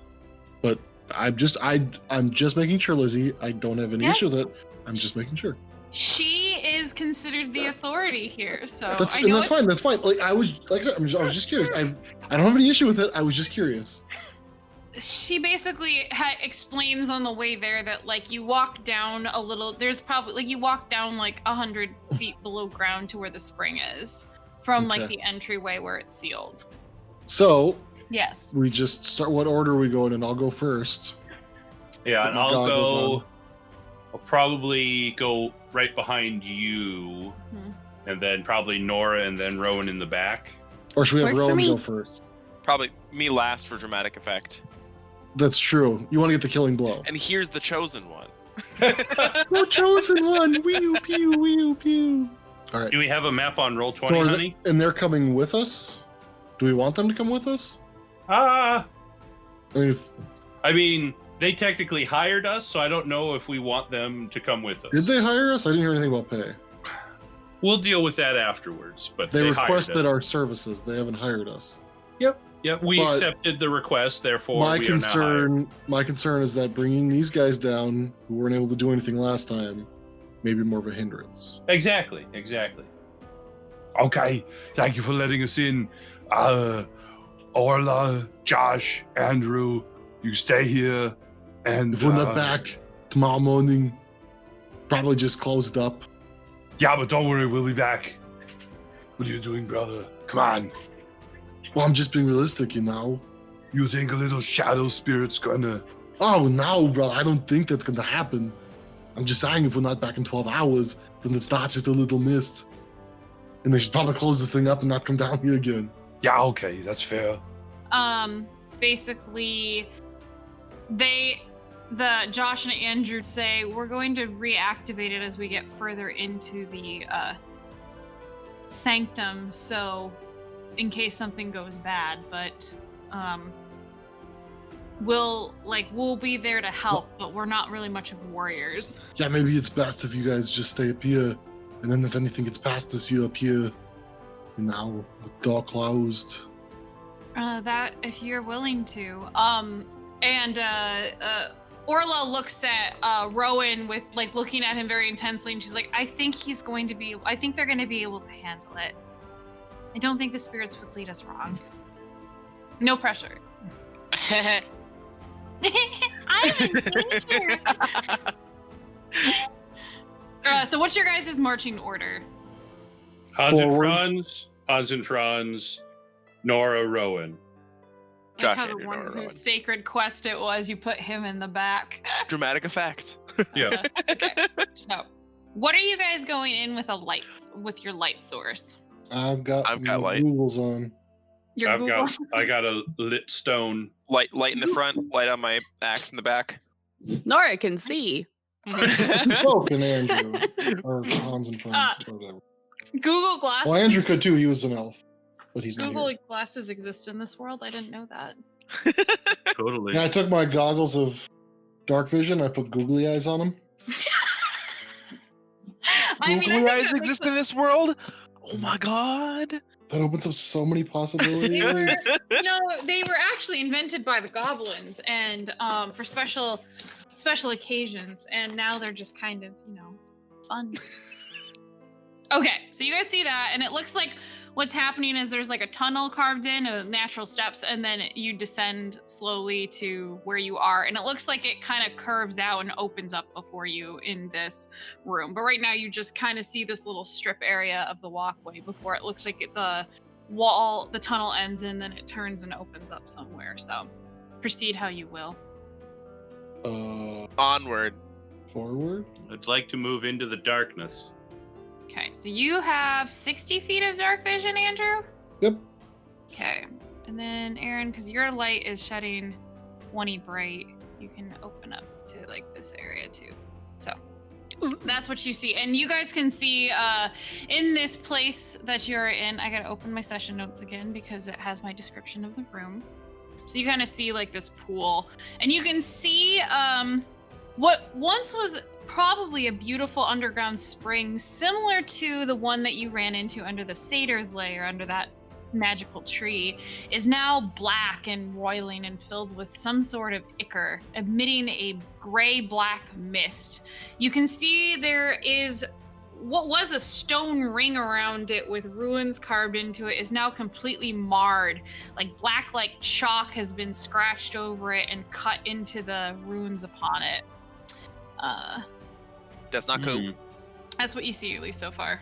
But I'm just making sure, Lizzie. I don't have any issue with it. I'm just making sure. She is considered the authority here, so That's I know fine. That's fine. Like I was just curious. I don't have any issue with it. I was just curious. she basically explains on the way there that like you walk down a little. There's probably like you walk down like 100 feet below ground to where the spring is from like the entryway where it's sealed. So Yes. we just start. What order are we going in? I'll go first. yeah, Put and my I'll goggles go. I'll probably go right behind you, Mhm. and then probably Nora, and then Rowan in the back. Or should we have Works for Rowan me. go first? Probably me last for dramatic effect. That's true. You want to get the killing blow. And here's the chosen one. The chosen one. Wee pew wee pew. All right. Do we have a map on Roll20, So are honey? and they're coming with us. Do we want them to come with us? Ah. I mean, They technically hired us, so I don't know if we want them to come with us. did they hire us? I didn't hear anything about pay. We'll deal with that afterwards. But They hired requested us. our services. They haven't hired us. Yep, we but accepted the request. Therefore, My we are now hired. concern is that bringing these guys down, who weren't able to do anything last time, may be more of a hindrance. Exactly. Okay, thank you for letting us in. Orla, Josh, Andrew, you stay here. And If we're not back tomorrow morning, probably just closed up. Yeah, but don't worry, we'll be back. What are you doing, brother? Come on. Well, I'm just being realistic, You think a little shadow spirit's gonna... Oh, no, bro. I don't think that's going to happen. I'm just saying, if we're not back in 12 hours, then it's not just a little mist. And they should probably close this thing up and not come down here again. Yeah, okay, that's fair. Basically, the Josh and Andrew say we're going to reactivate it as we get further into the sanctum. So, in case something goes bad, but we'll be there to help, but we're not really much of warriors. Yeah, maybe it's best if you guys just stay up here. And then if anything gets past us, you're up here. With the door closed. That if you're willing to. And Orla looks at Rowan with like looking at him very intensely, and she's like, I think they're gonna be able to handle it. I don't think the spirits would lead us wrong. No pressure. I'm in danger. So what's your guys' marching order? Hans and Franz, Nora, Rowan. Josh, Like how Andrew, the one Nora, Rowan. whose sacred quest it was, you put him in the back. Dramatic effect. Yeah. Okay. So, what are you guys going in with with your light source? I've got light. Googles on. Your Google. I got a lit stone. Light in the front, light on my axe in the back. Nora can see. Spoken, Andrew. Or Hans and Franz. or whatever. Google Glasses. Well, Andrew could too. He was an elf. But he's not Google here. Glasses exist in this world. I didn't know that. Totally. Yeah, I took my goggles of dark vision. I put googly eyes on them. Googly eyes exist in this world? Oh my god. That opens up so many possibilities. They were actually invented by the goblins and for special occasions, and now they're just kind of, fun. Okay, so you guys see that, and it looks like what's happening is there's like a tunnel carved in of natural steps, and then you descend slowly to where you are, and it looks like it kind of curves out and opens up before you in this room. But right now you just kind of see this little strip area of the walkway before it looks like the tunnel ends, and then it turns and opens up somewhere. So proceed how you will. Onward. Forward. I'd like to move into the darkness. Okay, so you have 60 feet of dark vision, Andrew? Yep. Okay. And then Aaron, because your light is shedding 20 bright, you can open up to like this area too. So that's what you see. And you guys can see in this place that you're in, I gotta open my session notes again because it has my description of the room. So you kind of see like this pool, and you can see what once was probably a beautiful underground spring, similar to the one that you ran into under the satyr's lair, under that magical tree, is now black and roiling and filled with some sort of ichor, emitting a gray-black mist. You can see there is what was a stone ring around it with runes carved into it is now completely marred. Like black like chalk has been scratched over it and cut into the runes upon it. That's not cool. That's what you see, at least so far.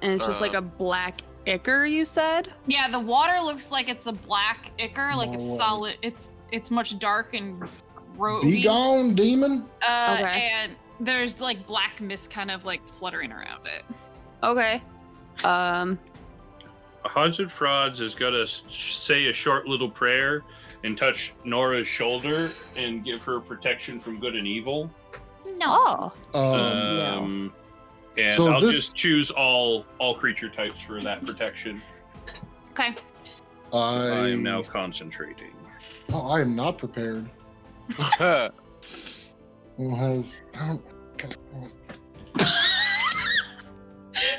And it's just like a black ichor, you said? Yeah, the water looks like it's a black ichor, like it's No way. solid. It's much dark and Be gone, demon. Okay. And there's like black mist kind of like fluttering around it. Okay. Haunted Frauds is gonna say a short little prayer and touch Nora's shoulder and give her protection from good and evil. No. Oh. And So I'll this- just choose all creature types for that protection. Okay. I am now concentrating. Oh, I am not prepared. I don't have. I don't.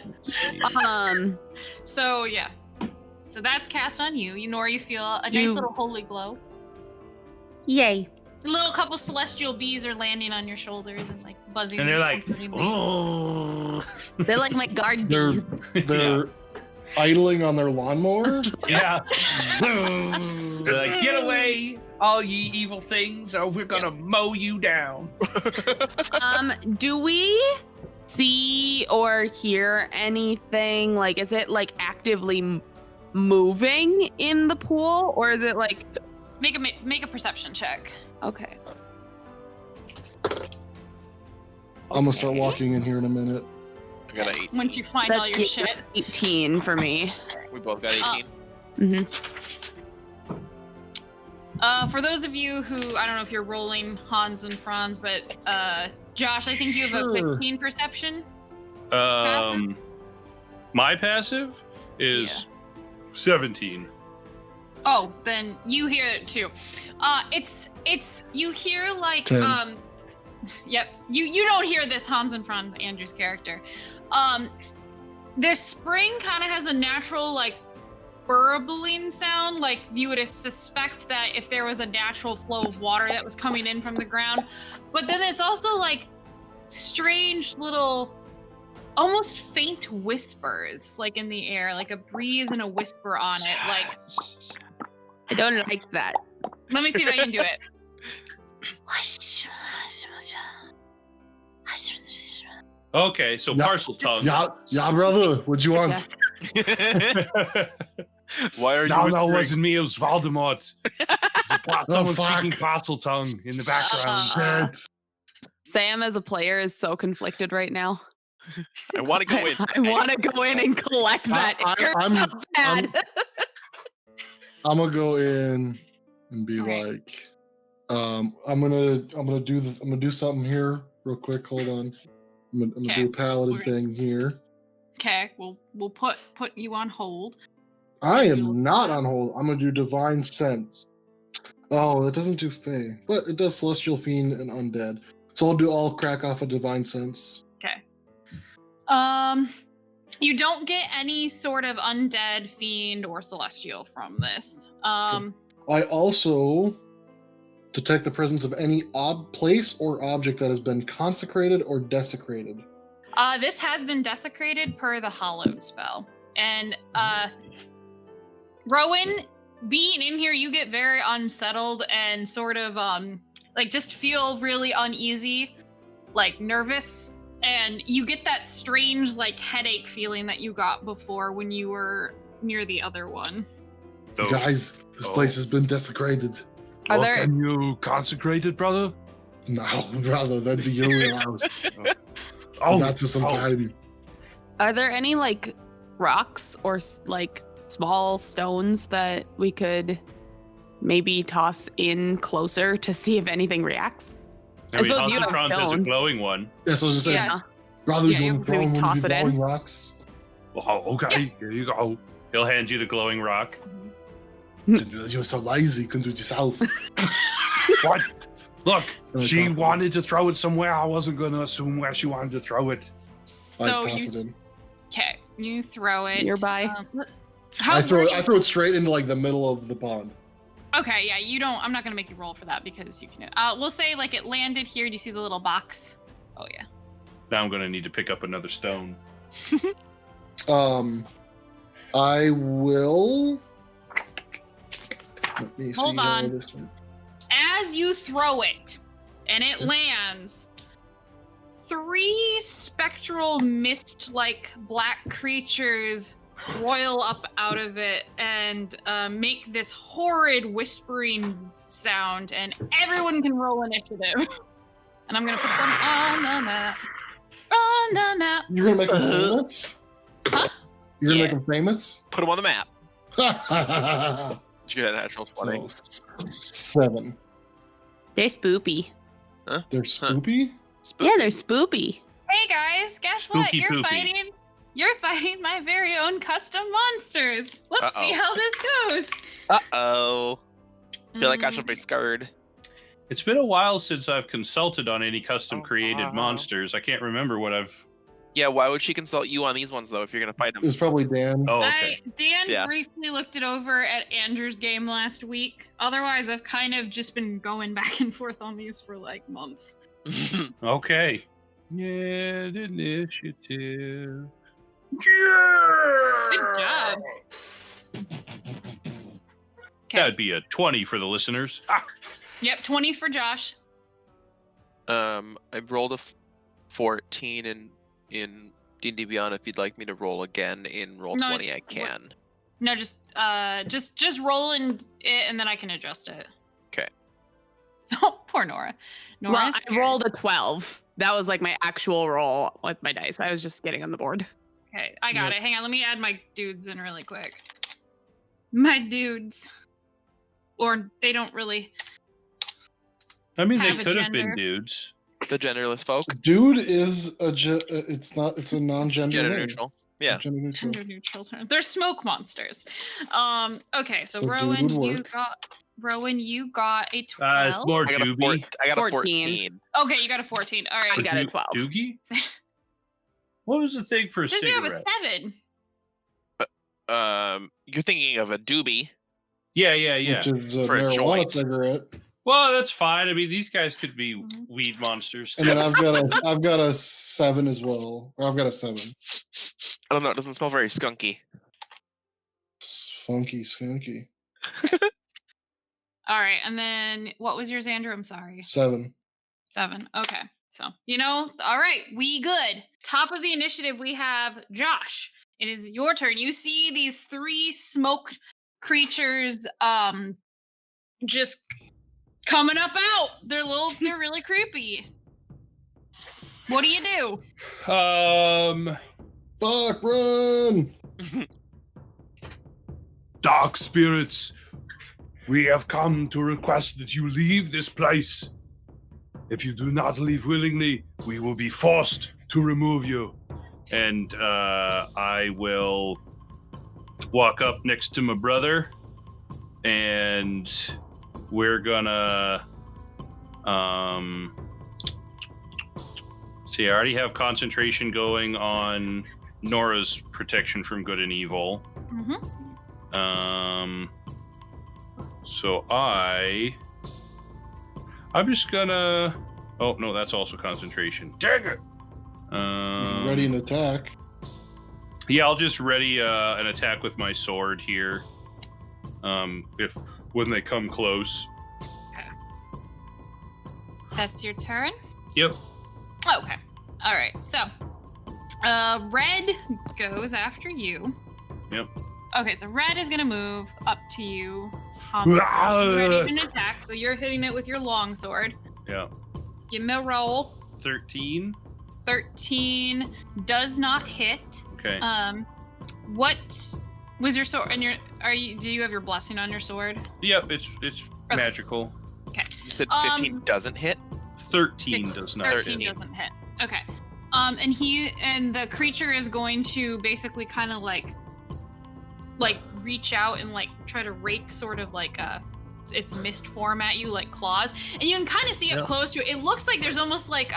Let's see. So yeah. So that's cast on you. Nora, you feel a nice little holy glow. Yay. A little couple celestial bees are landing on your shoulders and like buzzing. And they're like, comfortingly. oh. They're like my guard They're bees. they're idling on their lawnmower. Yeah. They're like, get away, all ye evil things, or we're gonna mow you down. Do we see or hear anything? Like, is it like actively moving in the pool, or is it like? Make a perception check. Okay. I'm gonna start walking in here in a minute. I got an 8. Once you find all your That's shit. 18 for me. We both got 18. Mm-hmm. For those of you who, I don't know if you're rolling Hans and Franz, but Josh, I think you have a Sure. 15 perception. My passive is 17. Oh, then you hear it too. It's you hear like 10. Yep. You don't hear this Hans and Franz, Andrew's character. This spring kind of has a natural like burbling sound, like you would suspect that if there was a natural flow of water that was coming in from the ground. But then it's also like strange little almost faint whispers like in the air, like a breeze and a whisper on it. Like, I don't like that. let me see if I can do it. Okay, so Yeah. parcel tongue. Yeah, brother. What you want? Why are you No, it whispering? wasn't me. It was Voldemort. Someone fuck. speaking parcel tongue in the background. Shit. Sam as a player is so conflicted right now. I want to go in. I want to go in and collect that. I'm- You're so bad. I'm gonna go in and be Okay. like, I'm gonna do something here real quick. Hold on. I'm gonna Okay. do a paladin We're- thing here. Okay, we'll put you on hold. I am not on hold. I'm gonna do divine sense. Oh, that doesn't do Fey, but it does celestial fiend and undead. So I'll crack off a divine sense. Okay. You don't get any sort of undead, fiend, or celestial from this. I also detect the presence of any place or object that has been consecrated or desecrated. This has been desecrated per the hallowed spell. And Rowan, being in here, you get very unsettled and sort of like just feel really uneasy, like nervous, and you get that strange like headache feeling that you got before when you were near the other one. So, Guys, this place has been desecrated. Are Well, there? can you consecrate it, brother? No, brother, that'd be your wheelhouse. Oh, Not for some time. Are there any like rocks or like small stones that we could maybe toss in closer to see if anything reacts? I mean, suppose you have Hontotron has a stones. glowing one. Yeah, so I was just saying, Yeah. brothers Yeah, on the maybe throne toss would be it in. blowing rocks. Oh, okay, here you go. He'll hand you the glowing rock. Didn't realize you were so lazy, couldn't do it yourself. What? Look, Really she confident. wanted to throw it somewhere. I wasn't going to assume where she wanted to throw it. So I toss it you in. okay? You throw it Nearby. How I throw were it straight into like the middle of the pond. Okay, yeah, you don't. I'm not gonna make you roll for that because you can. We'll say like it landed here. Do you see the little box? Oh yeah. Now I'm going to need to pick up another stone. I will. Let me Hold see how on. this one. As you throw it, and it lands, 3 spectral mist-like black creatures roil up out of it and make this horrid whispering sound, and everyone can roll initiative. And I'm gonna put them on the map. On the map. You're gonna make them famous? Huh? You're gonna Yeah. make them famous? Put them on the map. So, Did you get a natural 20? 7. They're spoopy. They're spoopy? Yeah, they're spoopy. Hey guys, guess what? Spooky poopy. You're fighting my very own custom monsters. Let's see Uh-oh. how this goes. Uh-oh. Feel like I Mm. should be scared. It's been a while since I've consulted on any custom Oh, created wow. monsters. I can't remember what I've. Yeah, why would she consult you on these ones, though, if you're going to fight It them? was probably Dan. Oh, okay. Dan Yeah. briefly looked it over at Andrew's game last week. Otherwise, I've kind of just been going back and forth on these for like months. Okay. Yeah, the initiative. Good job. That'd be a 20 for the listeners. Yep, 20 for Josh. I rolled a 14 in D&D Beyond. If you'd like me to roll again in roll No, 20, it's- I can. No, just roll in it and then I can adjust it. 'Kay. So poor Nora. Well, Nora's I scared. rolled a 12. That was like my actual roll with my dice. I was just getting on the board. Okay, I got it. Hang on, let me add my dudes in really quick. My dudes. Or they don't really. I mean, Have they a could have been gender. dudes. The genderless folk. Dude is it's a non-gender Gender name. neutral. Yeah. Gender neutral. Gender neutral term. They're smoke monsters. Okay, so So dude Rowan, would you work. got a 12. It's more I got, doobie. I got a 14. 14. Okay, you got a 14. All right. I got a 12. Doogie? What was the thing for a Does you have a cigarette? 7? You're thinking of a doobie. Yeah. Which is a For a marijuana joint. cigarette. Well, that's fine. I mean, these guys could be weed monsters. And then I've got a 7 as well. Or I've got a 7. I don't know. It doesn't smell very skunky. Funky, skunky. All right, and then what was yours, Andrew? I'm sorry. 7. 7. Okay. So, all right, we good. Top of the initiative, we have Josh. It is your turn. You see these 3 smoke creatures just coming up out. They're really creepy. What do you do? Fuck, run! Dark spirits, we have come to request that you leave this place. If you do not leave willingly, we will be forced to remove you. And I will walk up next to my brother, and we're gonna see. I already have concentration going on Nora's protection from good and evil. Mm-hmm. So I'm just gonna. Oh no, that's also concentration. Dang it! Ready an attack. Yeah, I'll just ready an attack with my sword here. When they come close. That's your turn? Yep. Okay. All right. So, Red goes after you. Yep. Okay, so Red is gonna move up to you. Ready to attack. So you're hitting it with your longsword. Yeah. Give me a roll. 13. 13 does not hit. Okay. What was your sword? And do you have your blessing on your sword? Yep, it's magical. Okay. You said 15 doesn't hit? 13 does not. 13 doesn't hit. Okay. And the creature is going to basically kind of like reach out and like try to rake sort of like its mist form at you, like claws, and you can kind of see up close to it. It looks like there's almost like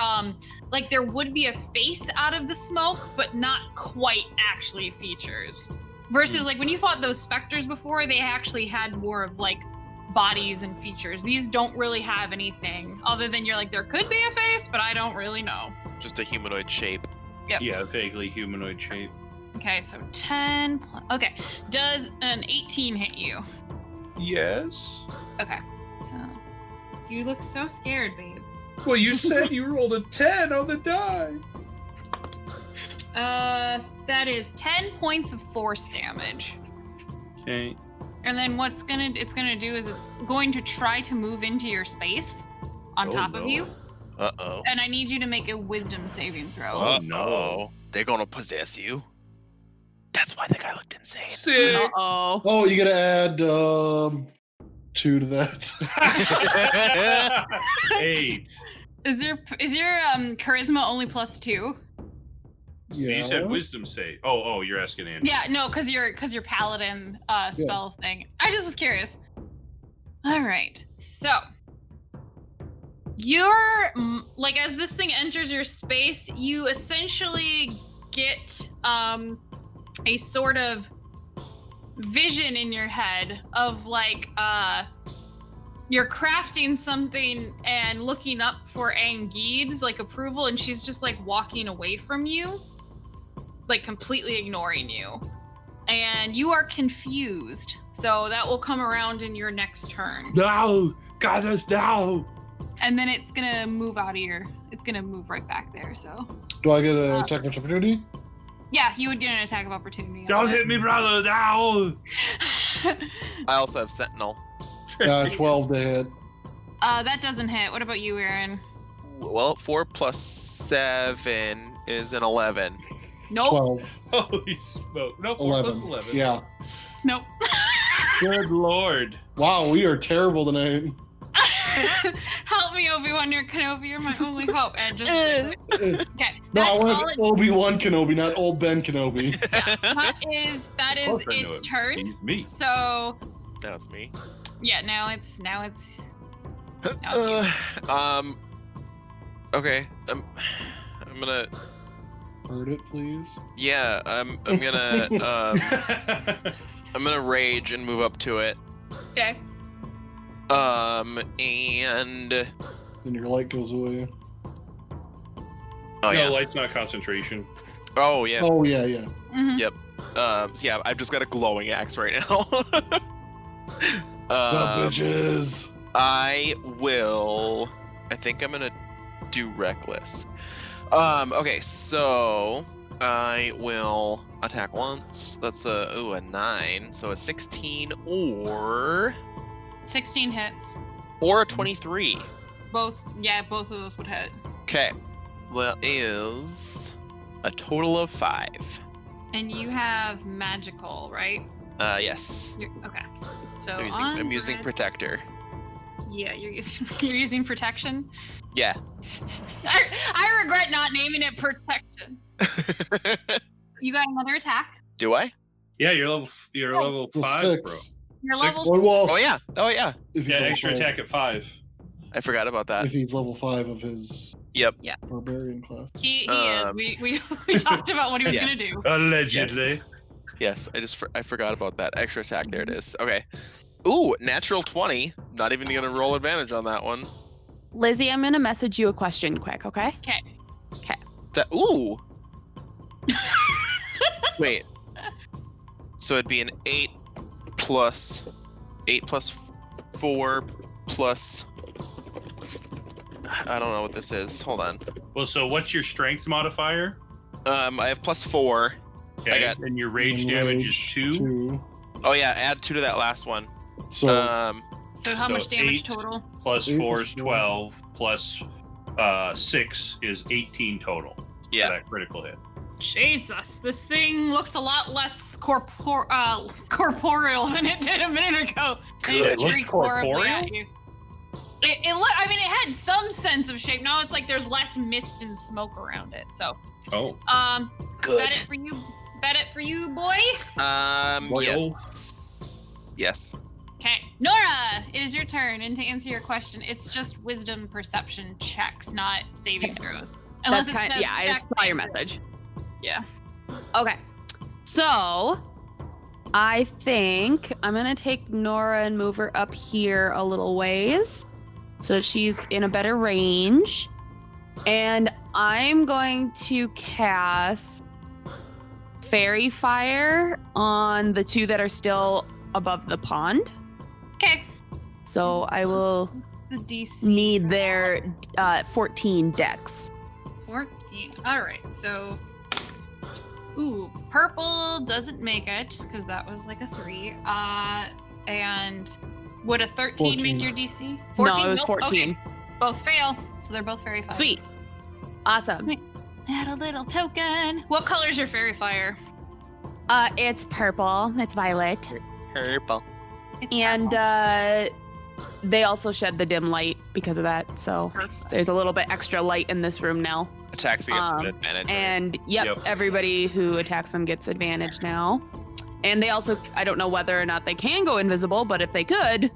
there would be a face out of the smoke, but not quite actually features. Versus like when you fought those specters before, they actually had more of like bodies and features. These don't really have anything other than you're like, there could be a face, but I don't really know. Just a humanoid shape. Yep. Yeah, vaguely humanoid shape. Okay, so 10 plus, okay. Does an 18 hit you? Yes. Okay, so you look so scared, babe. Well, you said you rolled a 10 on the die. That is 10 points of force damage. Okay. And then it's gonna do is it's going to try to move into your space on top of you. Uh-oh. And I need you to make a wisdom saving throw. Oh, no. They're gonna possess you. That's why the guy looked insane. 6. Uh-oh. Oh, you gotta add 2 to that. 8. Is your charisma only +2? Yeah. You said wisdom save. Oh, you're asking Andrew. Yeah, no, because your paladin spell thing. I just was curious. All right, so you're like, as this thing enters your space, you essentially get a sort of vision in your head of like you're crafting something and looking up for Anguide's like approval, and she's just like walking away from you, like completely ignoring you, and you are confused. So that will come around in your next turn. No, got us now. And then it's gonna move it's gonna move right back there. So Do I get an attack of opportunity? yeah, you would get an attack of opportunity. Don't hit me, brother. Now. I also have Sentinel. 12 to hit. That doesn't hit. What about you, Aaron? Well, 4 plus 7 is an 11. Nope. 12. Holy smoke. No, 4 plus 11. Yeah. Nope. Good lord. Wow, we are terrible tonight. Help me, Obi-Wan Kenobi. You're my only hope. And just okay. No, I That's all want Obi-Wan Kenobi, not old Ben Kenobi. that is course I know its it. turn. Me. So That's me. yeah, now it's you. Okay. I'm gonna. Heard it, please. Yeah. I'm gonna. I'm gonna rage and move up to it. Okay. And. Then your light goes away. Oh yeah. No, light's not concentration. Oh yeah. Oh, yeah, yeah. Mhm. Yep. So yeah, I've just got a glowing axe right now. Sup, bitches? I think I'm gonna do reckless. Okay, so I will attack once. That's a 9, so a 16 or 16 hits. a 23. Both of those would hit. Okay, well is a total of 5. And you have magical, right? Yes. Okay. So I'm using protector. Yeah, you're using protection. Yeah. I regret not naming it protection. You got another attack. Do I? Yeah, you're level It's a 5, bro. 6. You're Six. level. Well, Oh yeah. if he's Yeah, level extra 5. attack at 5. I forgot about that. If he's level 5 of his Yep. barbarian class. He is. We talked about what he was gonna Yes. do. Allegedly. Yes, I forgot about that extra attack. There it is. Okay. Ooh, natural 20. Not even gonna roll advantage on that one. Lizzie, I'm gonna message you a question quick, okay? Okay. Ooh. Wait. So it'd be an 8 plus 4 plus. I don't know what this is. Hold on. Well, so what's your strength modifier? I have plus 4. Okay, got- and your rage damage is 2. Oh yeah, add 2 to that last one. So So how So much damage 8 total? plus Eight 4 plus is four. 12, plus 6 is 18 total. Yeah. For that critical hit. Jesus, this thing looks a lot less corporeal than it did a minute ago. Good. It Look shrieks horribly corporeal? at you. I mean, it had some sense of shape. Now it's like there's less mist and smoke around it. So, Oh. Good. bet it for you. Bet it for you, boy. Yes. Okay, Nora, it is your turn. And to answer your question, it's just wisdom perception checks, not saving throws. That's kind of, yeah, I saw your message. Yeah. Okay. So I think I'm gonna take Nora and move her up here a little ways so that she's in a better range. And I'm going to cast Fairy Fire on the 2 that are still above the pond. Okay. So I will The DC. need their 14 dex. 14. All right. So, purple doesn't make it because that was like a 3. And would a 13 make 14. your DC? No, it was Nope. 14. Okay. Both fail, so they're both fairy fire. Sweet. Awesome. Add a little token. What color is your fairy fire? It's purple. It's violet. Purple. It's And purple. they also shed the dim light because of that. So Perfect. there's a little bit extra light in this room now. Attacks against Um, an advantage. right? And yep, everybody who attacks them gets advantage now. And they also, I don't know whether or not they can go invisible, but if they could,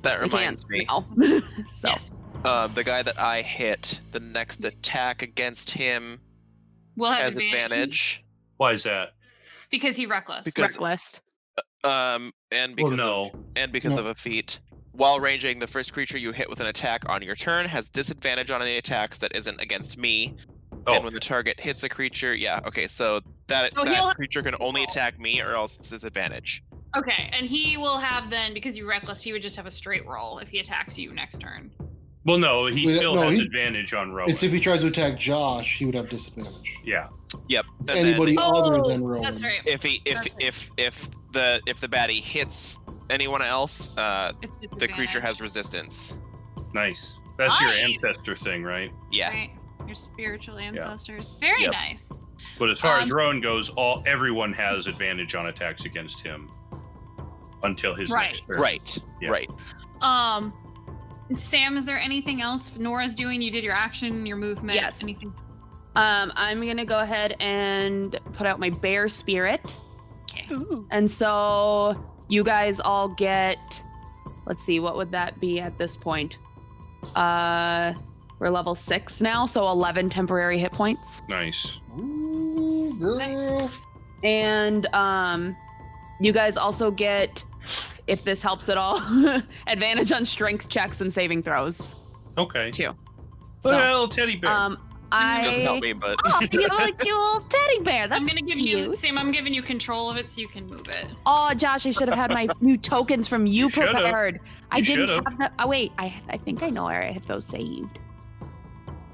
That they can reminds me. now. So Yes. The guy that I hit, the next attack against him We'll have has advantage. Why is that? because he reckless. Because- reckless. And because no. of a feat. While ranging, the first creature you hit with an attack on your turn has disadvantage on any attacks that isn't against me. Oh. And when the target hits a creature, so that So he'll have- creature can only attack me or else it's disadvantage. Okay, and he will have then, because you reckless, he would just have a straight roll if he attacks you next turn. Well, no, he Well, still no, has he- advantage on Rowan. It's if he tries to attack Josh, he would have disadvantage. Yeah. Yep. And then Anybody other Oh, than Rowan. That's right. if That's the baddie hits anyone else, It's the creature has disadvantage. resistance. Nice. That's your Nice. ancestor thing, right? Yeah. Right. Your spiritual ancestors. Very Yep. nice. But as far as Um, Rowan goes, everyone has advantage on attacks against him until his Right. next turn. Right. Yeah. Right. Sam, is there anything else Nora's doing? You did your action, your movement. Yes. Anything? I'm gonna go ahead and put out my bear spirit. And so you guys all get, let's see, what would that be at this point? We're level 6 now, so 11 temporary hit points. Nice. Ooh, girl. And you guys also get, if this helps at all, advantage on strength checks and saving throws Okay. too. So, Well, teddy bear. Doesn't help me, but Oh, you have a cute little teddy bear. That's I'm gonna give you, cute. Sam. I'm giving you control of it so you can move it. Oh, Josh, I should have had my new tokens from you, You should've. prepared. I You didn't should've. have the. Oh wait, I think I know where I have those saved.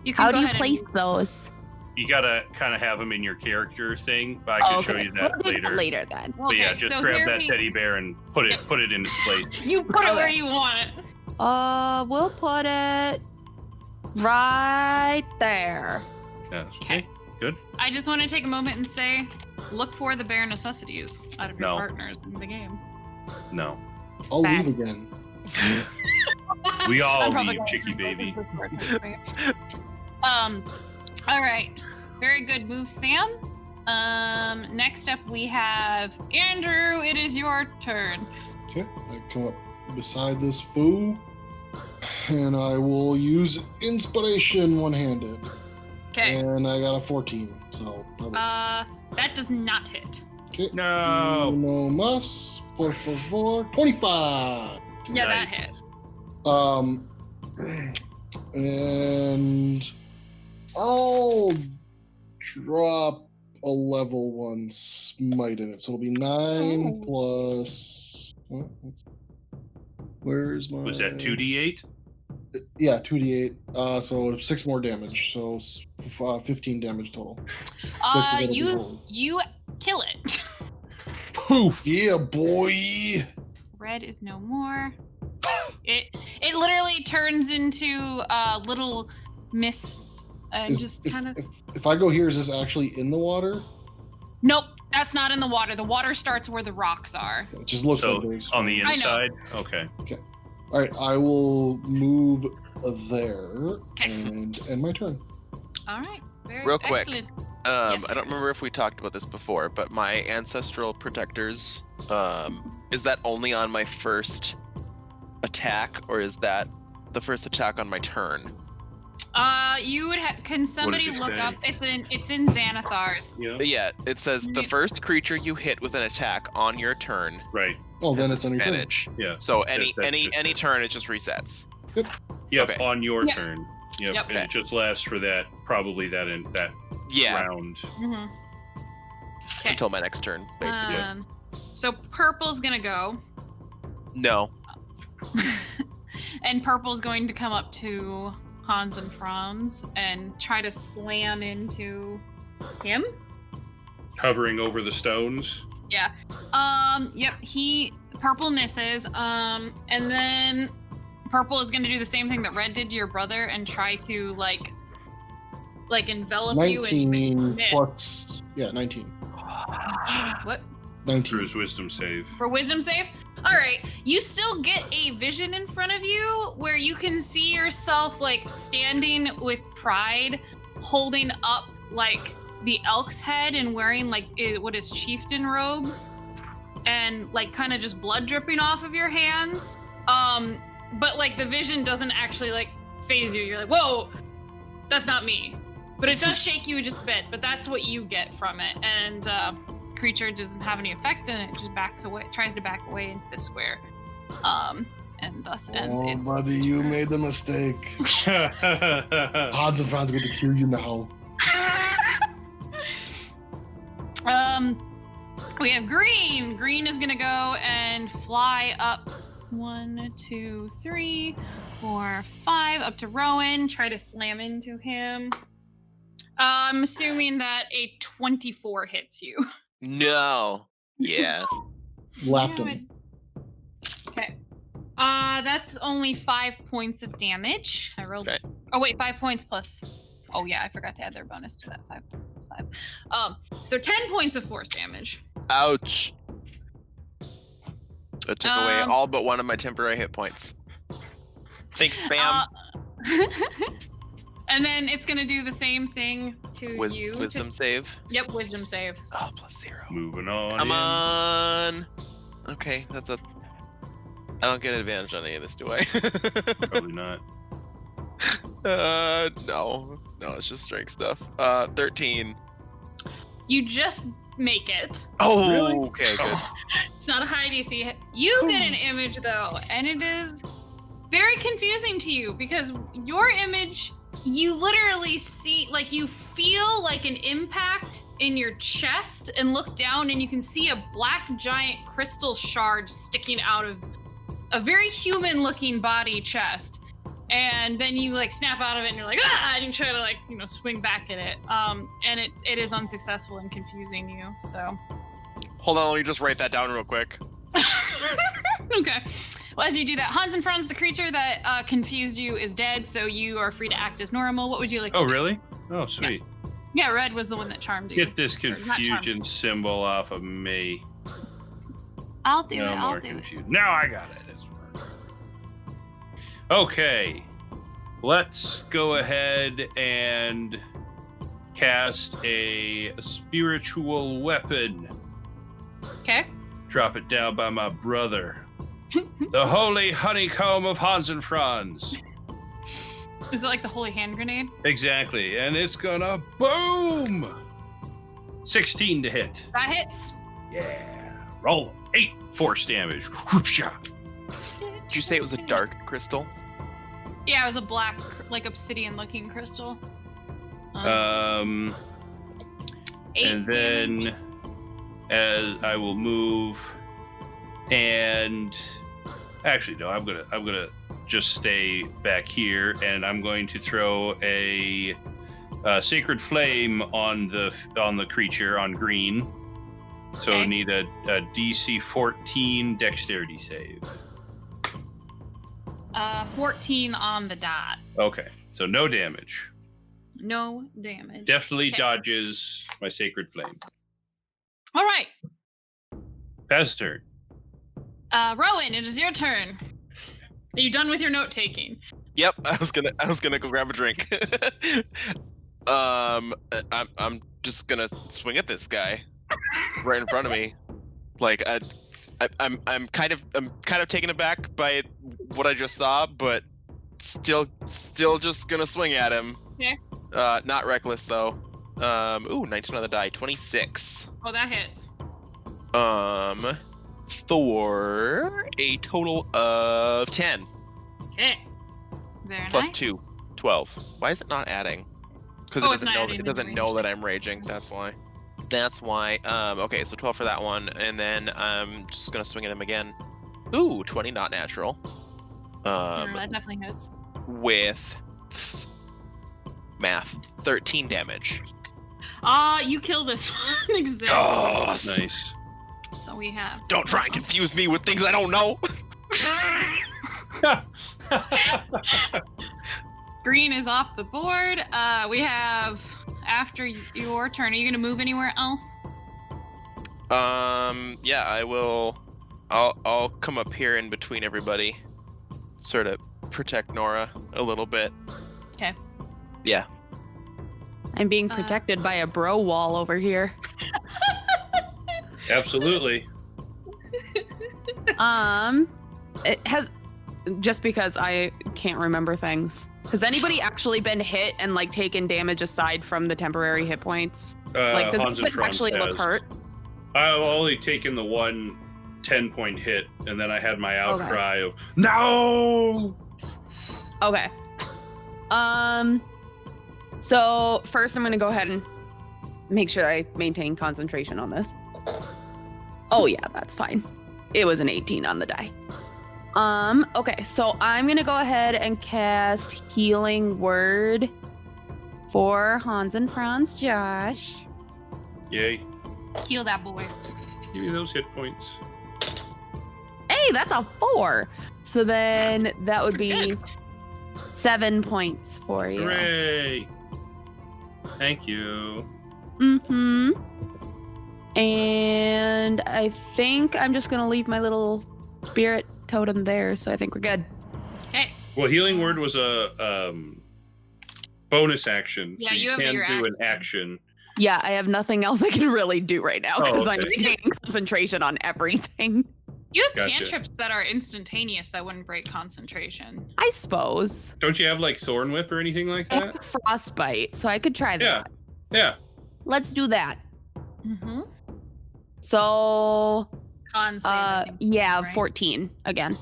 You can How go do you ahead place and those? You gotta kind of have them in your character thing, but I can show you that We'll do later. later then. But yeah, Okay, just so grab here that we- teddy bear and put it into place. You put it where Okay. you want it. We'll put it right there. Yeah, okay. Good. I just want to take a moment and say, look for the bare necessities out of your No. partners in the game. No. I'll Back. leave again. We all I'm probably leave, gonna- Chicky baby. All right. Very good move, Sam. Next up we have Andrew. It is your turn. Okay, I come up beside this fool, and I will use inspiration one-handed. Okay. And I got a 14, so. That does not hit. Okay. No. No mas, por favor. 25. Yeah, that Nice. hits. And I'll drop a level 1 smite in it. So it'll be 9 plus. Where's my. Was that 2d8? Yeah, 2d8. So 6 more damage. So 15 damage total. Six is gonna be rolled. You kill it. Poof. Yeah, boy. Red is no more. It literally turns into little mist and just kind of. If I go here, is this actually in the water? Nope, that's not in the water. The water starts where the rocks are. It just looks So like there's on the I know. inside? Okay. All right, I will move there Okay. and end my turn. All right. Very Real quick. excellent. I Yes, don't remember if we talked about this before, but my ancestral protectors, is that only on my first attack, or is that the first attack on my turn? You would can somebody it look say? up? It's in Xanathar's. Yeah. Yeah, it says the first creature you hit with an attack on your turn Right. Oh, then has it's on your turn. advantage. Yeah. So That's just- any turn it just resets. Yep. Okay. On your Yep. turn. Yep. Yep. And it just lasts for that Yeah, round. Mm-hmm. Okay. until my next turn, basically. So purple's gonna go, No. and purple's going to come up to Hans and Franz and try to slam into him. Hovering over the stones. Yeah. Yep. Purple misses. And then purple is going to do the same thing that red did to your brother and try to like envelop you in 19 mist. plus, 19. What? 19. For his wisdom save. For wisdom save? All right. You still get a vision in front of you where you can see yourself like standing with pride, holding up like the elk's head and wearing like what is chieftain robes, and like kind of just blood dripping off of your hands. But like the vision doesn't actually like phase you. You're like, whoa, that's not me. But it does shake you just a bit. But that's what you get from it. And creature doesn't have any effect, and it just backs away, tries to back away into the square, and thus ends its. Buddy, you made the mistake. Hans and Franz are going to kill you now. We have green. Green is gonna go and fly up 1, 2, 3, 4, 5 up to Rowan. Try to slam into him. I'm assuming that a 24 hits you. No. Yeah. Lapped him. Okay. That's only 5 points of damage. I rolled. Okay. Oh wait, 5 points plus. Oh yeah, I forgot to add their bonus to that 5. So 10 points of force damage. Ouch. That took away Um, all but one of my temporary hit points. Thanks, spam. And then it's gonna do the same thing to you. Wisdom save. Yep, wisdom save. Oh, +0. Moving on. Come on. Okay, that's a. I don't get advantage on any of this, do I? Probably not. No, it's just strength stuff. 13. You just make it. Oh, Really? okay, good. It's not a high DC. You get an image though, and it is very confusing to you because your image, you literally see, like, you feel like an impact in your chest and look down, and you can see a black giant crystal shard sticking out of a very human-looking body chest. And then you like snap out of it and you're like, ah, and you try to like, swing back at it. And it is unsuccessful in confusing you, so. Hold on, let me just write that down real quick. Okay. Well, as you do that, Hans and Franz, the creature that confused you, is dead, so you are free to act as normal. What would you like to Oh, do? really? Oh, sweet. Yeah, red was the one that charmed you. Get this confusion symbol off of me. I'll do No it, I'll more do it. confusion. Now I got it. Okay. Let's go ahead and cast a spiritual weapon. Okay. Drop it down by my brother. The holy honeycomb of Hans and Franz. Is it like the holy hand grenade? Exactly. And it's gonna boom! 16 to hit. That hits. Yeah. Roll 8 force damage. Whoopsha. Did you say it was a dark crystal? Yeah, it was a black, like obsidian-looking crystal. 8 And then damage. as I will move and actually no, I'm gonna just stay back here, and I'm going to throw a sacred flame on the creature on green. So Okay. need a DC 14 dexterity save. 14 on the dot. Okay, so no damage. No damage. Definitely Okay. dodges my sacred flame. All right. Pass turn. Rowan, it is your turn. Are you done with your note taking? Yep, I was gonna go grab a drink. I'm just gonna swing at this guy right in front of me. Like I'm kind of taken aback by what I just saw, but still just gonna swing at him. Okay. Not reckless though. 19 on the die, 26. Oh, that hits. For a total of 10 Okay. Very plus nice. 2, 12. Why is it not adding? Because Oh, it it's doesn't not know. adding It in doesn't range. know that I'm raging. That's why. Okay, so 12 for that one, and then I'm just gonna swing at him again. Ooh, 20, not natural. That definitely hits. With math, 13 damage. You kill this one. Exactly. Oh, Nice. So we have. don't try and confuse me with things I don't know. Green is off the board. We have after your turn. Are you gonna move anywhere else? Yeah, I will. I'll come up here in between everybody, sort of protect Nora a little bit. Okay. Yeah. I'm being protected by a bro wall over here. Absolutely. It has, just because I can't remember things. Has anybody actually been hit and like taken damage aside from the temporary hit points? Like, does Hans and it Franz actually look has. hurt? I've only taken the one 10-point hit, and then I had my outcry of no. Okay. So first I'm gonna go ahead and make sure I maintain concentration on this. Oh yeah, that's fine. It was an 18 on the die. Okay, so I'm gonna go ahead and cast Healing Word for Hans and Franz Josh. Yay! Heal that boy. Give me those hit points. Hey, that's a 4. So then that would Pretty be 7 points for you. Hooray! Thank you. Mm-hmm. And I think I'm just gonna leave my little spirit totem there, so I think we're good. Okay. Well, Healing Word was a bonus action, Yeah, so you you have can your do an action. Yeah, I have nothing else I can really do right now Oh, because I'm okay. maintaining concentration on everything. You have Gotcha. cantrips that are instantaneous that wouldn't break concentration. I suppose. Don't you have like Thorn Whip or anything like I that? have frostbite, so I could try Yeah. that. Yeah. Let's do that. Mm-hmm. So, Con save, I think, yeah, right? 14 again.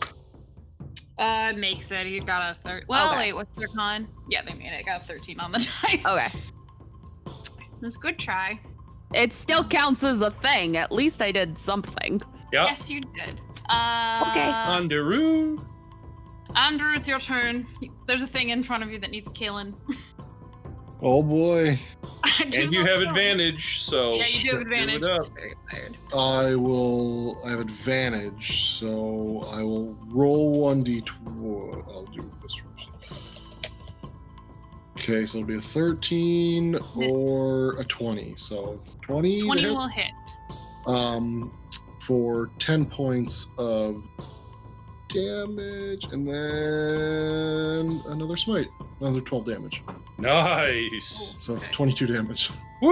Makes it. You got a third. Well, Okay. wait, what's your con? Yeah, they made it. Got a 13 on the die. Okay. That's a good try. It still counts as a thing. At least I did something. Yep. Yes, you did. Okay. Underoo. Andrew, it's your turn. There's a thing in front of you that needs killing. Oh boy. I do And you love have that. advantage, so Yeah, you do have give advantage. it up. It's very tired. I have advantage, so I will roll 1d12. I'll do this first. Okay, so it'll be a 13 Missed. or a 20. So 20, 20 to hit, will hit. for 10 points of damage, and then another smite, another 12 damage. Nice. So Okay. 22 damage. Woo!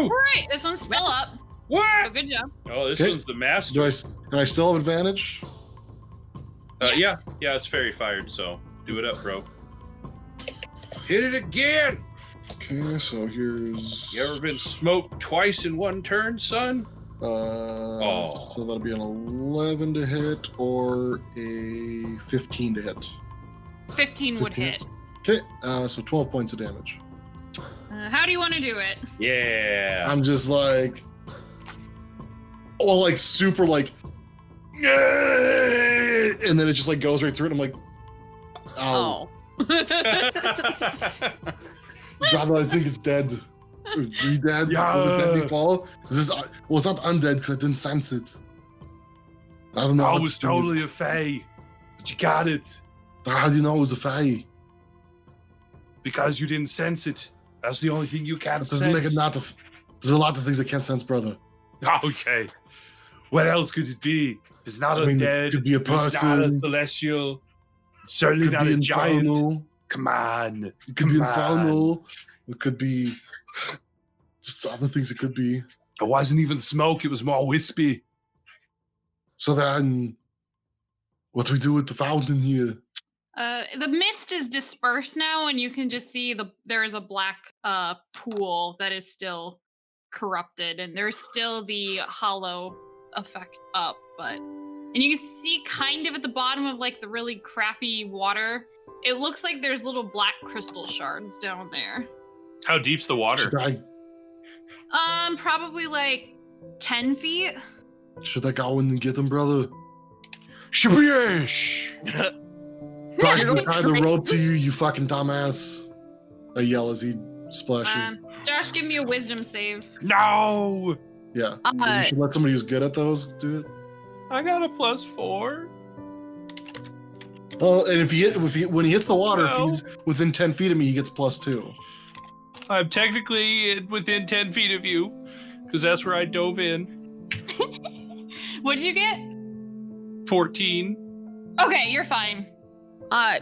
All right, this one's still up. So What? good job. Oh, this Okay. one's the master. Can I still have advantage? Yes. Yeah, it's fairy fired, so do it up, bro. Hit it again! Okay, so here's. You ever been smoked twice in one turn, son? So that'll be an 11 to hit or a 15 to hit. 15 would 15 hit. hits. Okay, so 12 points of damage. How do you want to do it? Yeah. I'm just like, all like super like, and then it just like goes right through it. I'm like, oh, brother, I think it's dead. Are you dead? Yeah. Was it dead before? Is this, well, it's not undead because I didn't sense it. I don't know. I what was to do. totally a fae, but you got it. How do you know it was a fae? Because you didn't sense it. That's the only thing you can't That doesn't sense. make it not a... There's a lot of things I can't sense, brother. Okay. What else could it be? It's not I mean, undead. it could be a It's not a person. celestial. It's It certainly could not be a giant. infernal. Come on. It could be Come on. infernal. It could be just other things it could be. It wasn't even smoke. It was more wispy. So then, what do we do with the fountain here? The mist is dispersed now, and you can just see there is a black pool that is still corrupted, and there's still the hollow effect up, and you can see kind of at the bottom of like the really crappy water, it looks like there's little black crystal shards down there. How deep's the water? Probably like 10 feet. Should I go in and get them, brother? Shabish! Bryce will tie the rope to you, you fucking dumbass. I yell as he splashes. Josh, give me a wisdom save. No! Yeah. You should let somebody who's good at those do it. I got a +4. Oh, and when he hits the water, No. if he's within 10 feet of me, he gets +2. I'm technically within 10 feet of you, because that's where I dove in. What'd you get? 14. Okay, you're fine.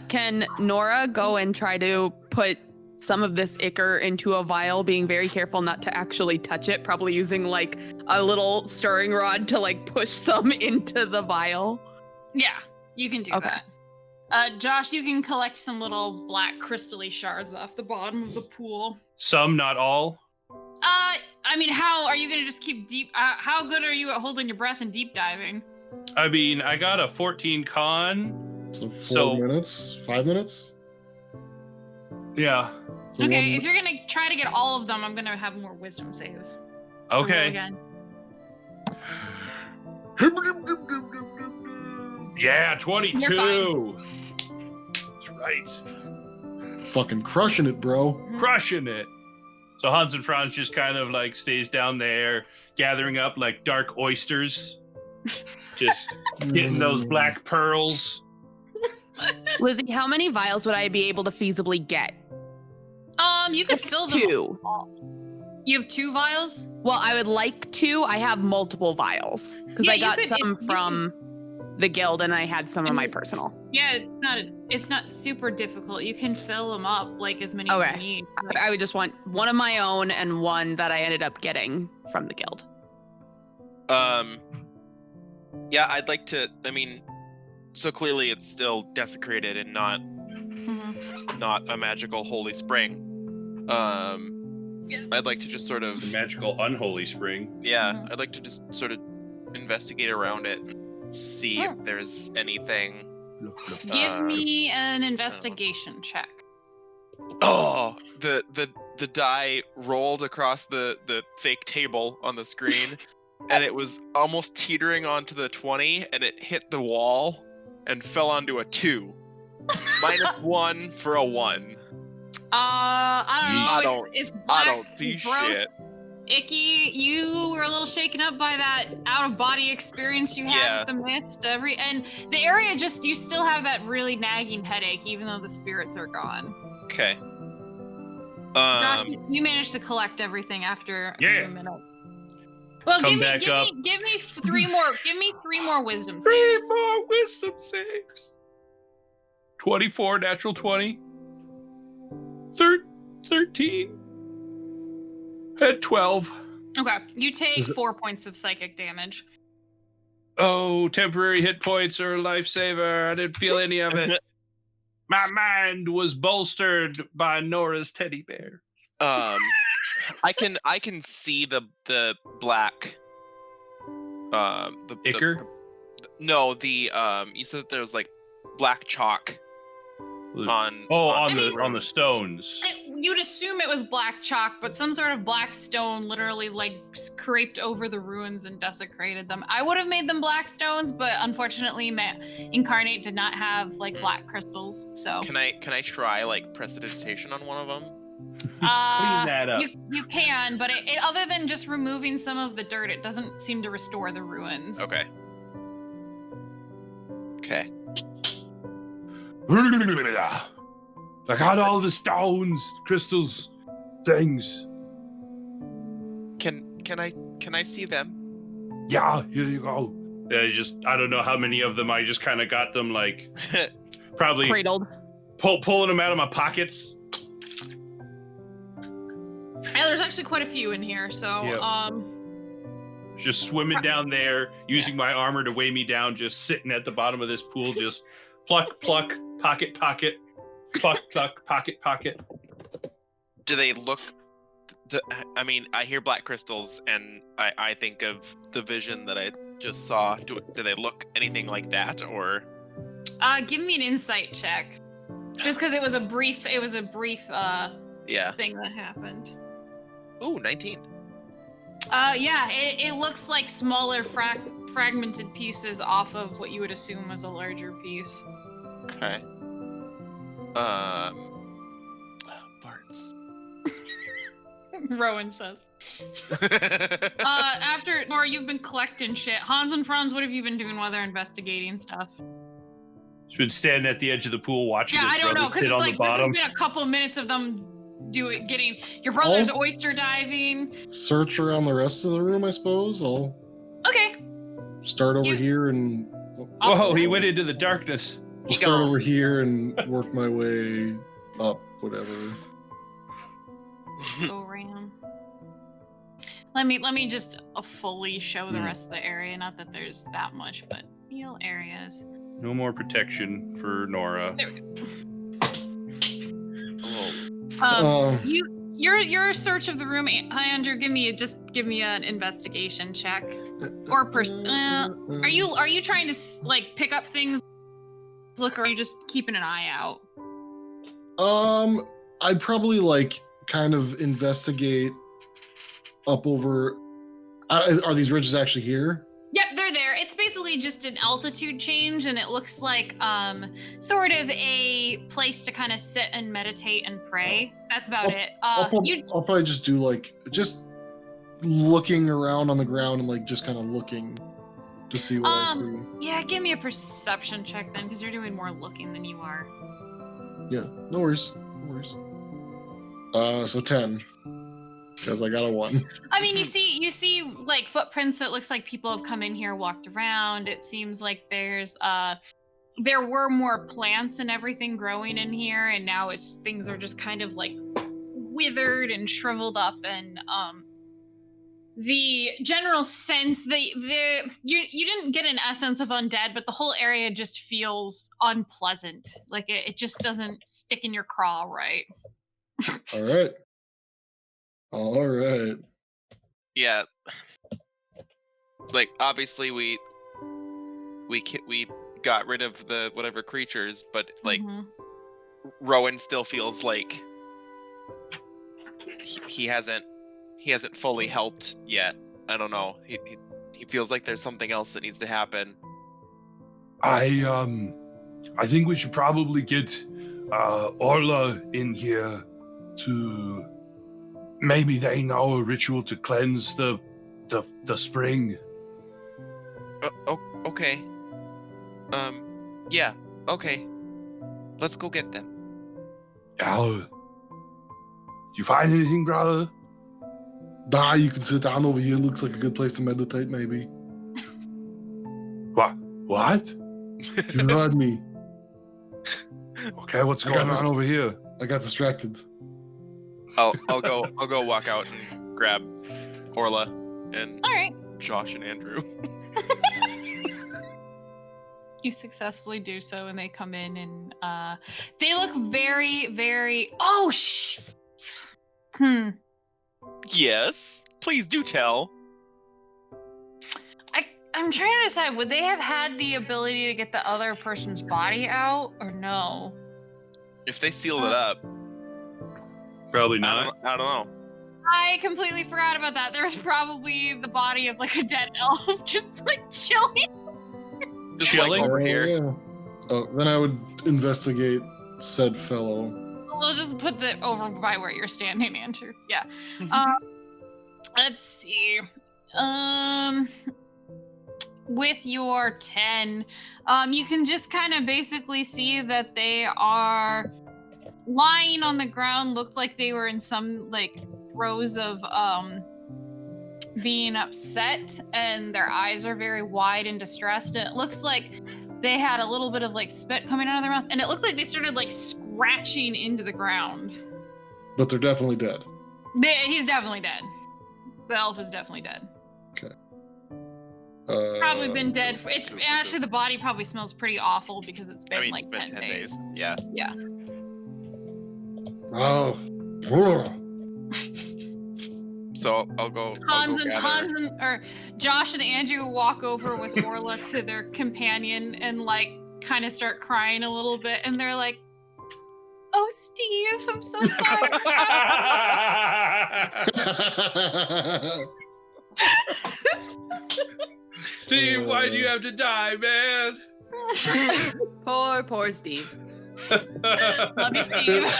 Can Nora go and try to put some of this ichor into a vial, being very careful not to actually touch it, probably using like a little stirring rod to like push some into the vial? Yeah, you can do Okay. that. Josh, you can collect some little black crystally shards off the bottom of the pool. Some, not all. I mean, how are you gonna just keep deep? How good are you at holding your breath and deep diving? I mean, I got a 14 con. So 4 So- minutes? 5 minutes? Yeah. So Okay, if you're gonna try to get all of them, I'm gonna have more wisdom saves. So roll Okay. again. Yeah, 22. You're That's right. fucking crushing it, bro. Crushing it. So Hans and Franz just kind of like stays down there, gathering up like dark oysters. Just getting those black pearls. Lizzie, how many vials would I be able to feasibly get? You could fill them. 2. You have 2 vials. Well, I would like to. I have multiple vials because Yeah, I you got could- some you from the guild and I had some of my personal. Yeah, it's not super difficult. You can fill them up like as many as Okay. you need. I would just want one of my own and one that I ended up getting from the guild. Yeah, I'd like to. I mean, so clearly it's still desecrated and not a magical holy spring. I'd like to just sort The of magical unholy spring. yeah, I'd like to just sort of investigate around it and see if there's anything. Give me an investigation check. Oh, the die rolled across the fake table on the screen, and it was almost teetering onto the 20, and it hit the wall and fell onto a 2. -1 for a 1. I don't know. It's I black, don't see gross. shit. Icky, you were a little shaken up by that out-of-body experience you had Yeah. with the mist. And the area you still have that really nagging headache, even though the spirits are gone. Okay. Josh, you managed to collect everything after a Yeah. few minutes. Well, Come give back up. me 3 more. Give me 3 more wisdom 3 saves. more wisdom saves. 24, natural 20. 13. At 12. Okay, you take Is it- 4 points of psychic damage. Oh, temporary hit points are a lifesaver. I didn't feel any of it. My mind was bolstered by Nora's teddy bear. I can see the black. The Ichor? no, the you said that there was like black chalk on. on the stones. You'd assume it was black chalk, but some sort of black stone literally like scraped over the ruins and desecrated them. I would have made them black stones, but unfortunately, Incarnate did not have like black crystals. So Can I try like prestidigitation on one of them? Clean that up. you can, but it other than just removing some of the dirt, it doesn't seem to restore the ruins. Okay. Okay. I got all the stones, crystals, things. Can I see them? Yeah, here you go. I don't know how many of them. I just kind of got them like probably Cradled. pulling them out of my pockets. Yeah, there's actually quite a few in here, so Yep. Just swimming down there, using my armor to weigh me down, just sitting at the bottom of this pool, just pluck, pluck, pocket, pocket, pluck, pluck, pocket, pocket. Do they look? I mean, I hear black crystals, and I think of the vision that I just saw. Do they look anything like that, or? give me an insight check. Just because it was a brief Yeah. thing that happened. Ooh, 19. Yeah, it looks like smaller fragmented pieces off of what you would assume was a larger piece. Okay. Bards. Rowan says. After Nora, you've been collecting shit. Hans and Franz, what have you been doing while they're investigating stuff? Just been standing at the edge of the pool watching Yeah, his I don't know, brother because sit it's on like the bottom. this has been a couple minutes of them getting your brother's oyster diving. Search around the rest of the room, I suppose. I'll Okay. start over here and Whoa, he went into the darkness. I'll start over here and work my way up, whatever. Go around. Let me just fully show the rest of the area. Not that there's that much, but feel areas. No more protection for Nora. There we go. Your search of the room. Hi, Andrew. Give me an investigation check. Or are you trying to like pick up things? Look, or are you just keeping an eye out? I'd probably like kind of investigate up over. Are these ridges actually here? Yep, they're there. It's basically just an altitude change, and it looks like sort of a place to kind of sit and meditate and pray. That's about it. I'll probably just do like just looking around on the ground and like just kind of looking to see what I see. Yeah, give me a perception check then, because you're doing more looking than you are. Yeah, no worries. So 10. Because I got a 1. I mean, you see like footprints. It looks like people have come in here, walked around. It seems like there were more plants and everything growing in here, and now things are just kind of like withered and shriveled up, and the general sense you didn't get an essence of undead, but the whole area just feels unpleasant. Like it just doesn't stick in your craw right. All right. Yeah. Like obviously we got rid of the whatever creatures, but like Rowan still feels like he hasn't fully helped yet. I don't know. He feels like there's something else that needs to happen. I think we should probably get Orla in here to maybe they know a ritual to cleanse the spring. Okay. Yeah. Okay. Let's go get them. You find anything, brother? Nah, you can sit down over here. Looks like a good place to meditate, maybe. What? You heard me. Okay, what's going on over here? I got distracted. I'll go walk out and grab Orla and All right. Josh and Andrew. You successfully do so, and they come in, and they look very, very. Oh Yes, please do tell. I'm trying to decide, would they have had the ability to get the other person's body out, or no? If they sealed it up, Probably not. I don't know. I completely forgot about that. There was probably the body of like a dead elf just like chilling. Just Chilling? like over here. Yeah. Oh, then I would investigate said fellow. We'll just put that over by where you're standing, Andrew. Yeah. Let's see. with your 10, you can just kind of basically see that they are lying on the ground, looked like they were in some like throes of being upset, and their eyes are very wide and distressed, and it looks like they had a little bit of like spit coming out of their mouth, and it looked like they started like scratching into the ground. But they're definitely dead. He's definitely dead. The elf is definitely dead. Okay. Probably been dead for. It's actually the body probably smells pretty awful because it's been like it's been 10 days. Yeah. Yeah. Oh. So I'll go. Hans and or Josh and Andrew walk over with Orla to their companion and like kind of start crying a little bit, and they're like, "Oh, Steve, I'm so sorry." Steve, why'd you have to die, man? Poor Steve. Love you, Steve.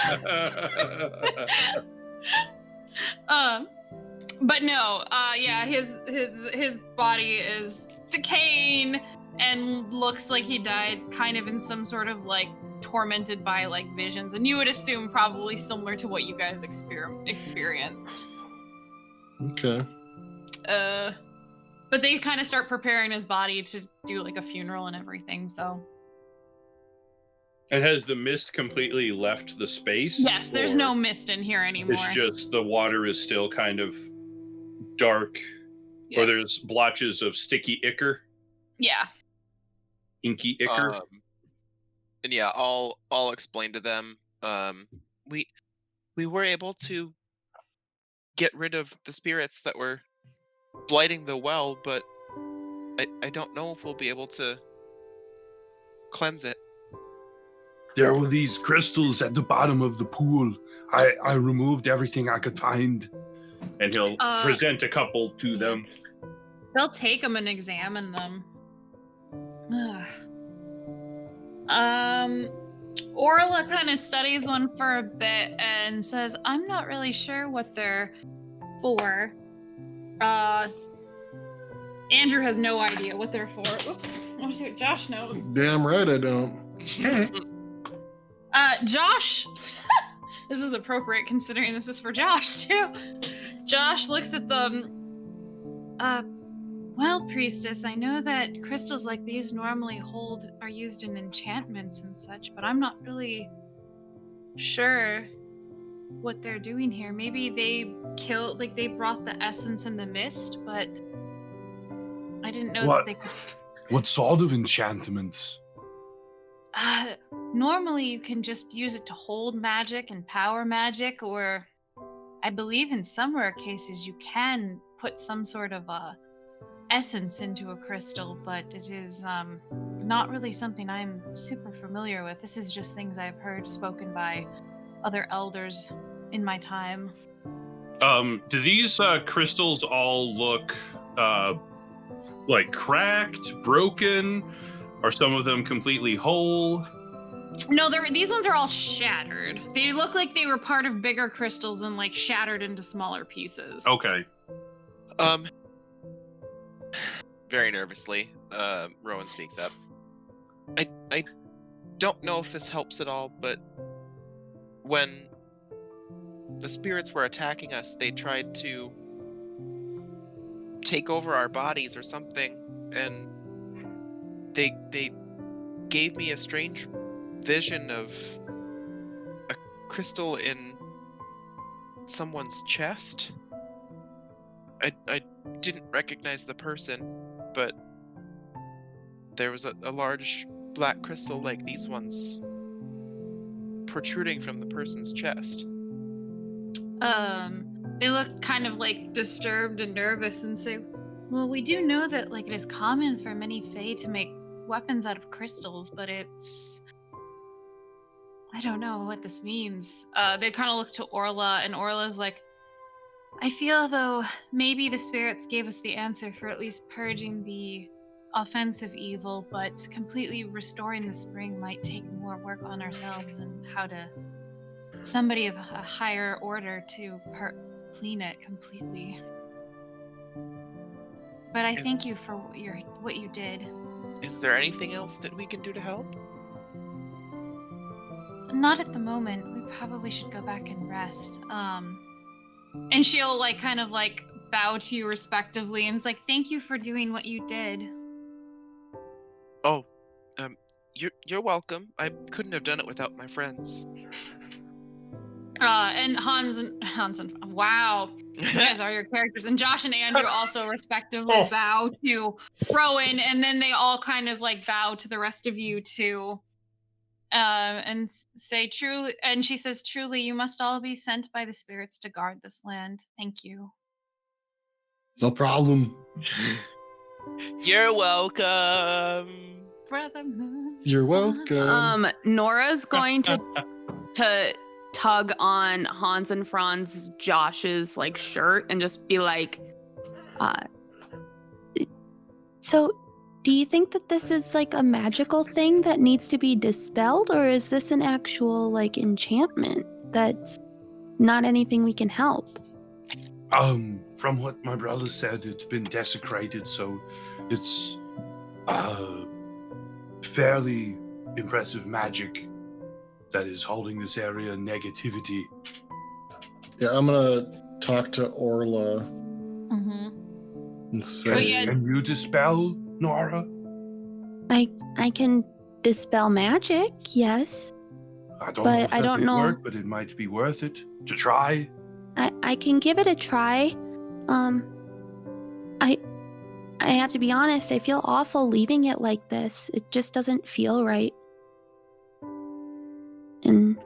But no, yeah, his body is decaying and looks like he died kind of in some sort of like tormented by like visions, and you would assume probably similar to what you guys experienced. Okay. But they kind of start preparing his body to do like a funeral and everything, so. And has the mist completely left the space? Yes, there's no mist in here anymore. It's just the water is still kind of dark, or there's blotches of sticky ichor. Yeah. Inky ichor. And yeah, I'll explain to them. We were able to get rid of the spirits that were blighting the well, but I don't know if we'll be able to cleanse it. There were these crystals at the bottom of the pool. I removed everything I could find. And he'll present a couple to them. They'll take them and examine them. Orla kind of studies one for a bit and says, "I'm not really sure what they're for." Andrew has no idea what they're for. Oops. I want to see what Josh knows. Damn right I don't. Josh, this is appropriate considering this is for Josh too. Josh looks at them. Well, priestess, I know that crystals like these normally are used in enchantments and such, but I'm not really sure what they're doing here. Maybe they they brought the essence in the mist, but I didn't know that they could. What sort of enchantments? Normally you can just use it to hold magic and power magic, or I believe in some rare cases you can put some sort of essence into a crystal, but it is not really something I'm super familiar with. This is just things I've heard spoken by other elders in my time. Do these crystals all look like cracked, broken? Are some of them completely whole? No, these ones are all shattered. They look like they were part of bigger crystals and like shattered into smaller pieces. Okay. Very nervously, Rowan speaks up. I don't know if this helps at all, but when the spirits were attacking us, they tried to take over our bodies or something, and they gave me a strange vision of a crystal in someone's chest. I didn't recognize the person, but there was a large black crystal like these ones protruding from the person's chest. They look kind of like disturbed and nervous and say, "Well, we do know that like it is common for many fae to make weapons out of crystals, but I don't know what this means." They kind of look to Orla, and Orla's like, "I feel though maybe the spirits gave us the answer for at least purging the offensive evil, but completely restoring the spring might take more work on ourselves and how to somebody of a higher order to clean it completely." But I thank you for what you did. Is there anything else that we can do to help? Not at the moment. We probably should go back and rest. And she'll like kind of like bow to you respectively and it's like, thank you for doing what you did. Oh, you're welcome. I couldn't have done it without my friends. And Hans and wow, you guys are your characters. And Josh and Andrew also respectively bow to Rowan, and then they all kind of like bow to the rest of you too. And say truly, and she says, truly, you must all be sent by the spirits to guard this land. Thank you. No problem. You're welcome. Brother Moon. You're welcome. Nora's going to tug on Hans and Franz Josh's like shirt and just be like, So, do you think that this is like a magical thing that needs to be dispelled, or is this an actual like enchantment that's not anything we can help? From what my brother said, it's been desecrated, so it's fairly impressive magic that is holding this area negativity. Yeah, I'm gonna talk to Orla Mm-hmm. and say, Can you dispel, Nora? I can dispel magic, yes. I don't But know if I that don't would know- work, but it might be worth it to try. I can give it a try. I have to be honest, I feel awful leaving it like this. It just doesn't feel right. And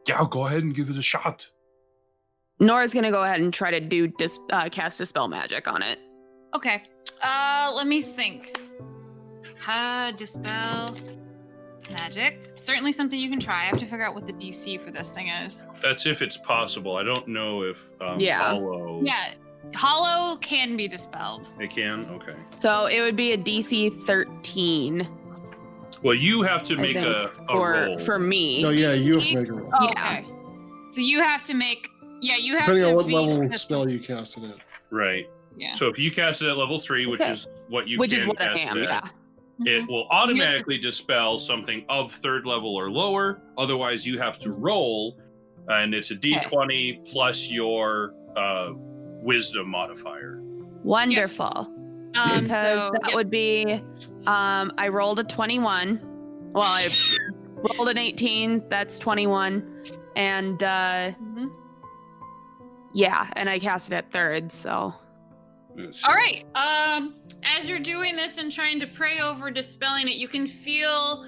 Yeah, I'll go ahead and give it a shot. Nora's gonna go ahead and try to do cast dispel magic on it. Okay. Let me think. Dispel magic. Certainly something you can try. I have to figure out what the DC for this thing is. That's if it's possible. I don't know if Yeah. Hollow. Yeah. Hollow can be dispelled. It can? Okay. So it would be a DC 13 Well, you have to I make think, a roll. for me. no, yeah, you have to make a roll. Oh, Yeah. okay. So you have to make. Yeah, you have Depending to on what be level spell you cast it at. Right. Yeah. So if you cast it at level 3, which Okay. is what you Which can is what I cast am, it yeah. at, Mhm. it will automatically dispel something of 3rd level or lower. Otherwise, you have to roll, and it's a D20 plus your wisdom modifier. Wonderful. Because So that would be, I rolled a 21. Well, I rolled an 18. That's 21. And Mhm. yeah, and I cast it at 3rd. So All right. As you're doing this and trying to pray over dispelling it, you can feel.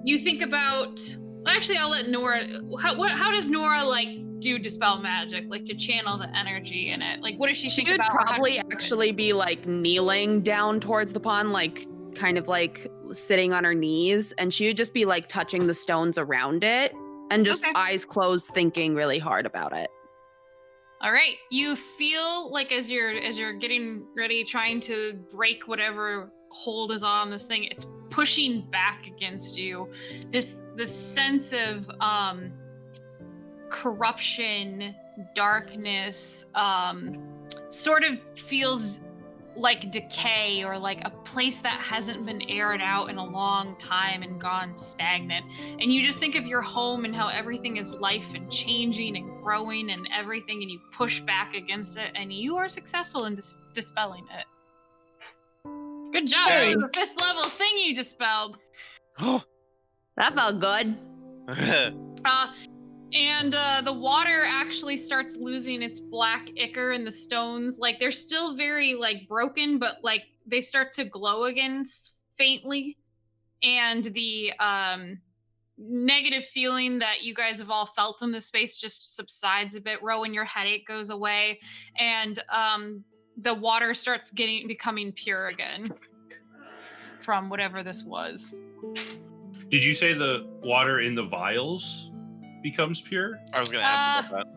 You think about. Actually, I'll let Nora. How does Nora like do dispel magic, like to channel the energy in it? Like, what does she she think would about? How probably to do it? actually be like kneeling down towards the pond, like kind of like sitting on her knees, and she would just be like touching the stones around it and just Okay. eyes closed, thinking really hard about it. All right. You feel like as you're getting ready, trying to break whatever hold is on this thing, it's pushing back against you. This sense of corruption, darkness, sort of feels like decay or like a place that hasn't been aired out in a long time and gone stagnant. And you just think of your home and how everything is life and changing and growing and everything, and you push back against it, and you are successful in dispelling it. Good job. Yay. It's the 5th level thing you dispelled. That felt good. And the water actually starts losing its black ichor, and the stones, like, they're still very like broken, but like they start to glow again faintly. And the negative feeling that you guys have all felt in the space just subsides a bit. Rowan, your headache goes away, and the water starts becoming pure again from whatever this was. Did you say the water in the vials becomes pure? I was gonna ask about that.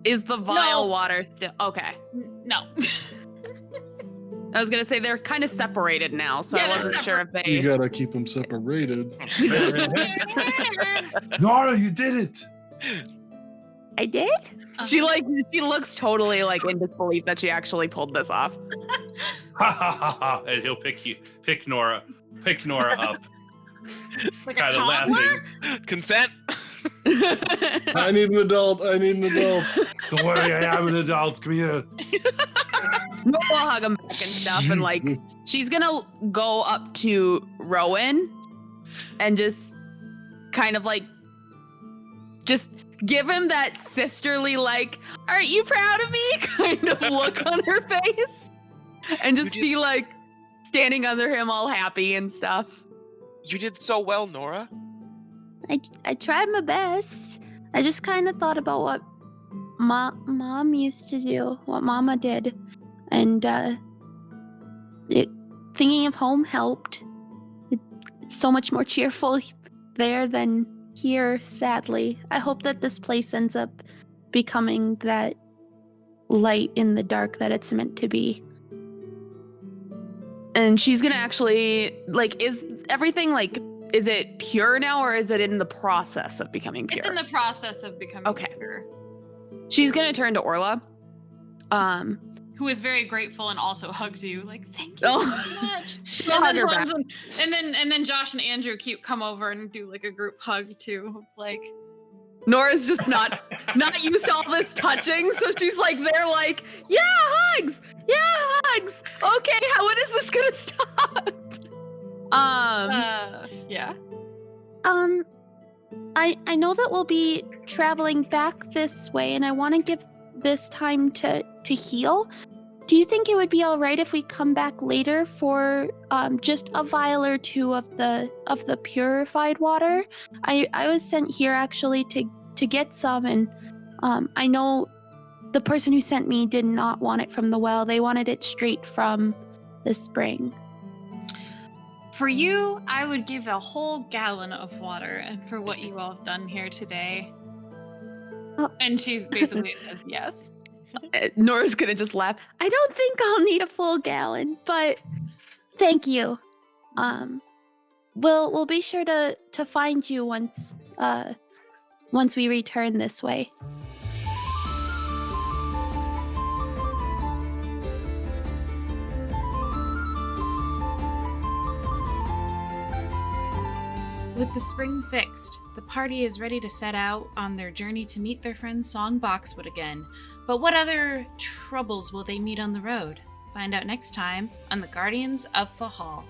Is the vial No. water still okay? No. I was gonna say they're kind of separated now, so Yeah, I they're wasn't sure if You they. gotta keep them separated. Nora, you did it! I did? She looks totally like in disbelief that she actually pulled this off. Ha ha ha ha! And he'll pick Nora up, Like a kind of toddler? laughing. Consent. I need an adult. Don't worry, I am an adult. Come here. We'll hug him back and stuff, and like Jesus. she's gonna go up to Rowan and just kind of like just give him that sisterly like, aren't you proud of me kind of look on her face, and just be like standing under him all happy and stuff. You did so well, Nora. I tried my best. I just kind of thought about what mom used to do, what mama did, and thinking of home helped. It's so much more cheerful there than here, sadly. I hope that this place ends up becoming that light in the dark that it's meant to be. And she's gonna actually like, is everything like, is it pure now, or is it in the process of becoming pure? It's in the process of becoming Okay. pure. She's gonna turn to Orla. Who is very grateful and also hugs you, like, thank you Oh. so much. She'll hug her back. And then Josh and Andrew come over and do like a group hug too. Like, Nora's just not used to all this touching, so she's like, they're like, yeah, hugs. Okay, when is this gonna stop? yeah. I know that we'll be traveling back this way, and I want to give this time to heal. Do you think it would be all right if we come back later for just a vial or two of the purified water? I was sent here actually to get some, and I know the person who sent me did not want it from the well. They wanted it straight from the spring. For you, I would give a whole gallon of water for what you all have done here today. Oh. And she basically says yes. Nora's gonna just laugh. I don't think I'll need a full gallon, but thank you. We'll be sure to find you once we return this way. With the spring fixed, the party is ready to set out on their journey to meet their friend Song Boxwood again. But what other troubles will they meet on the road? Find out next time on the Guardians of Fehal.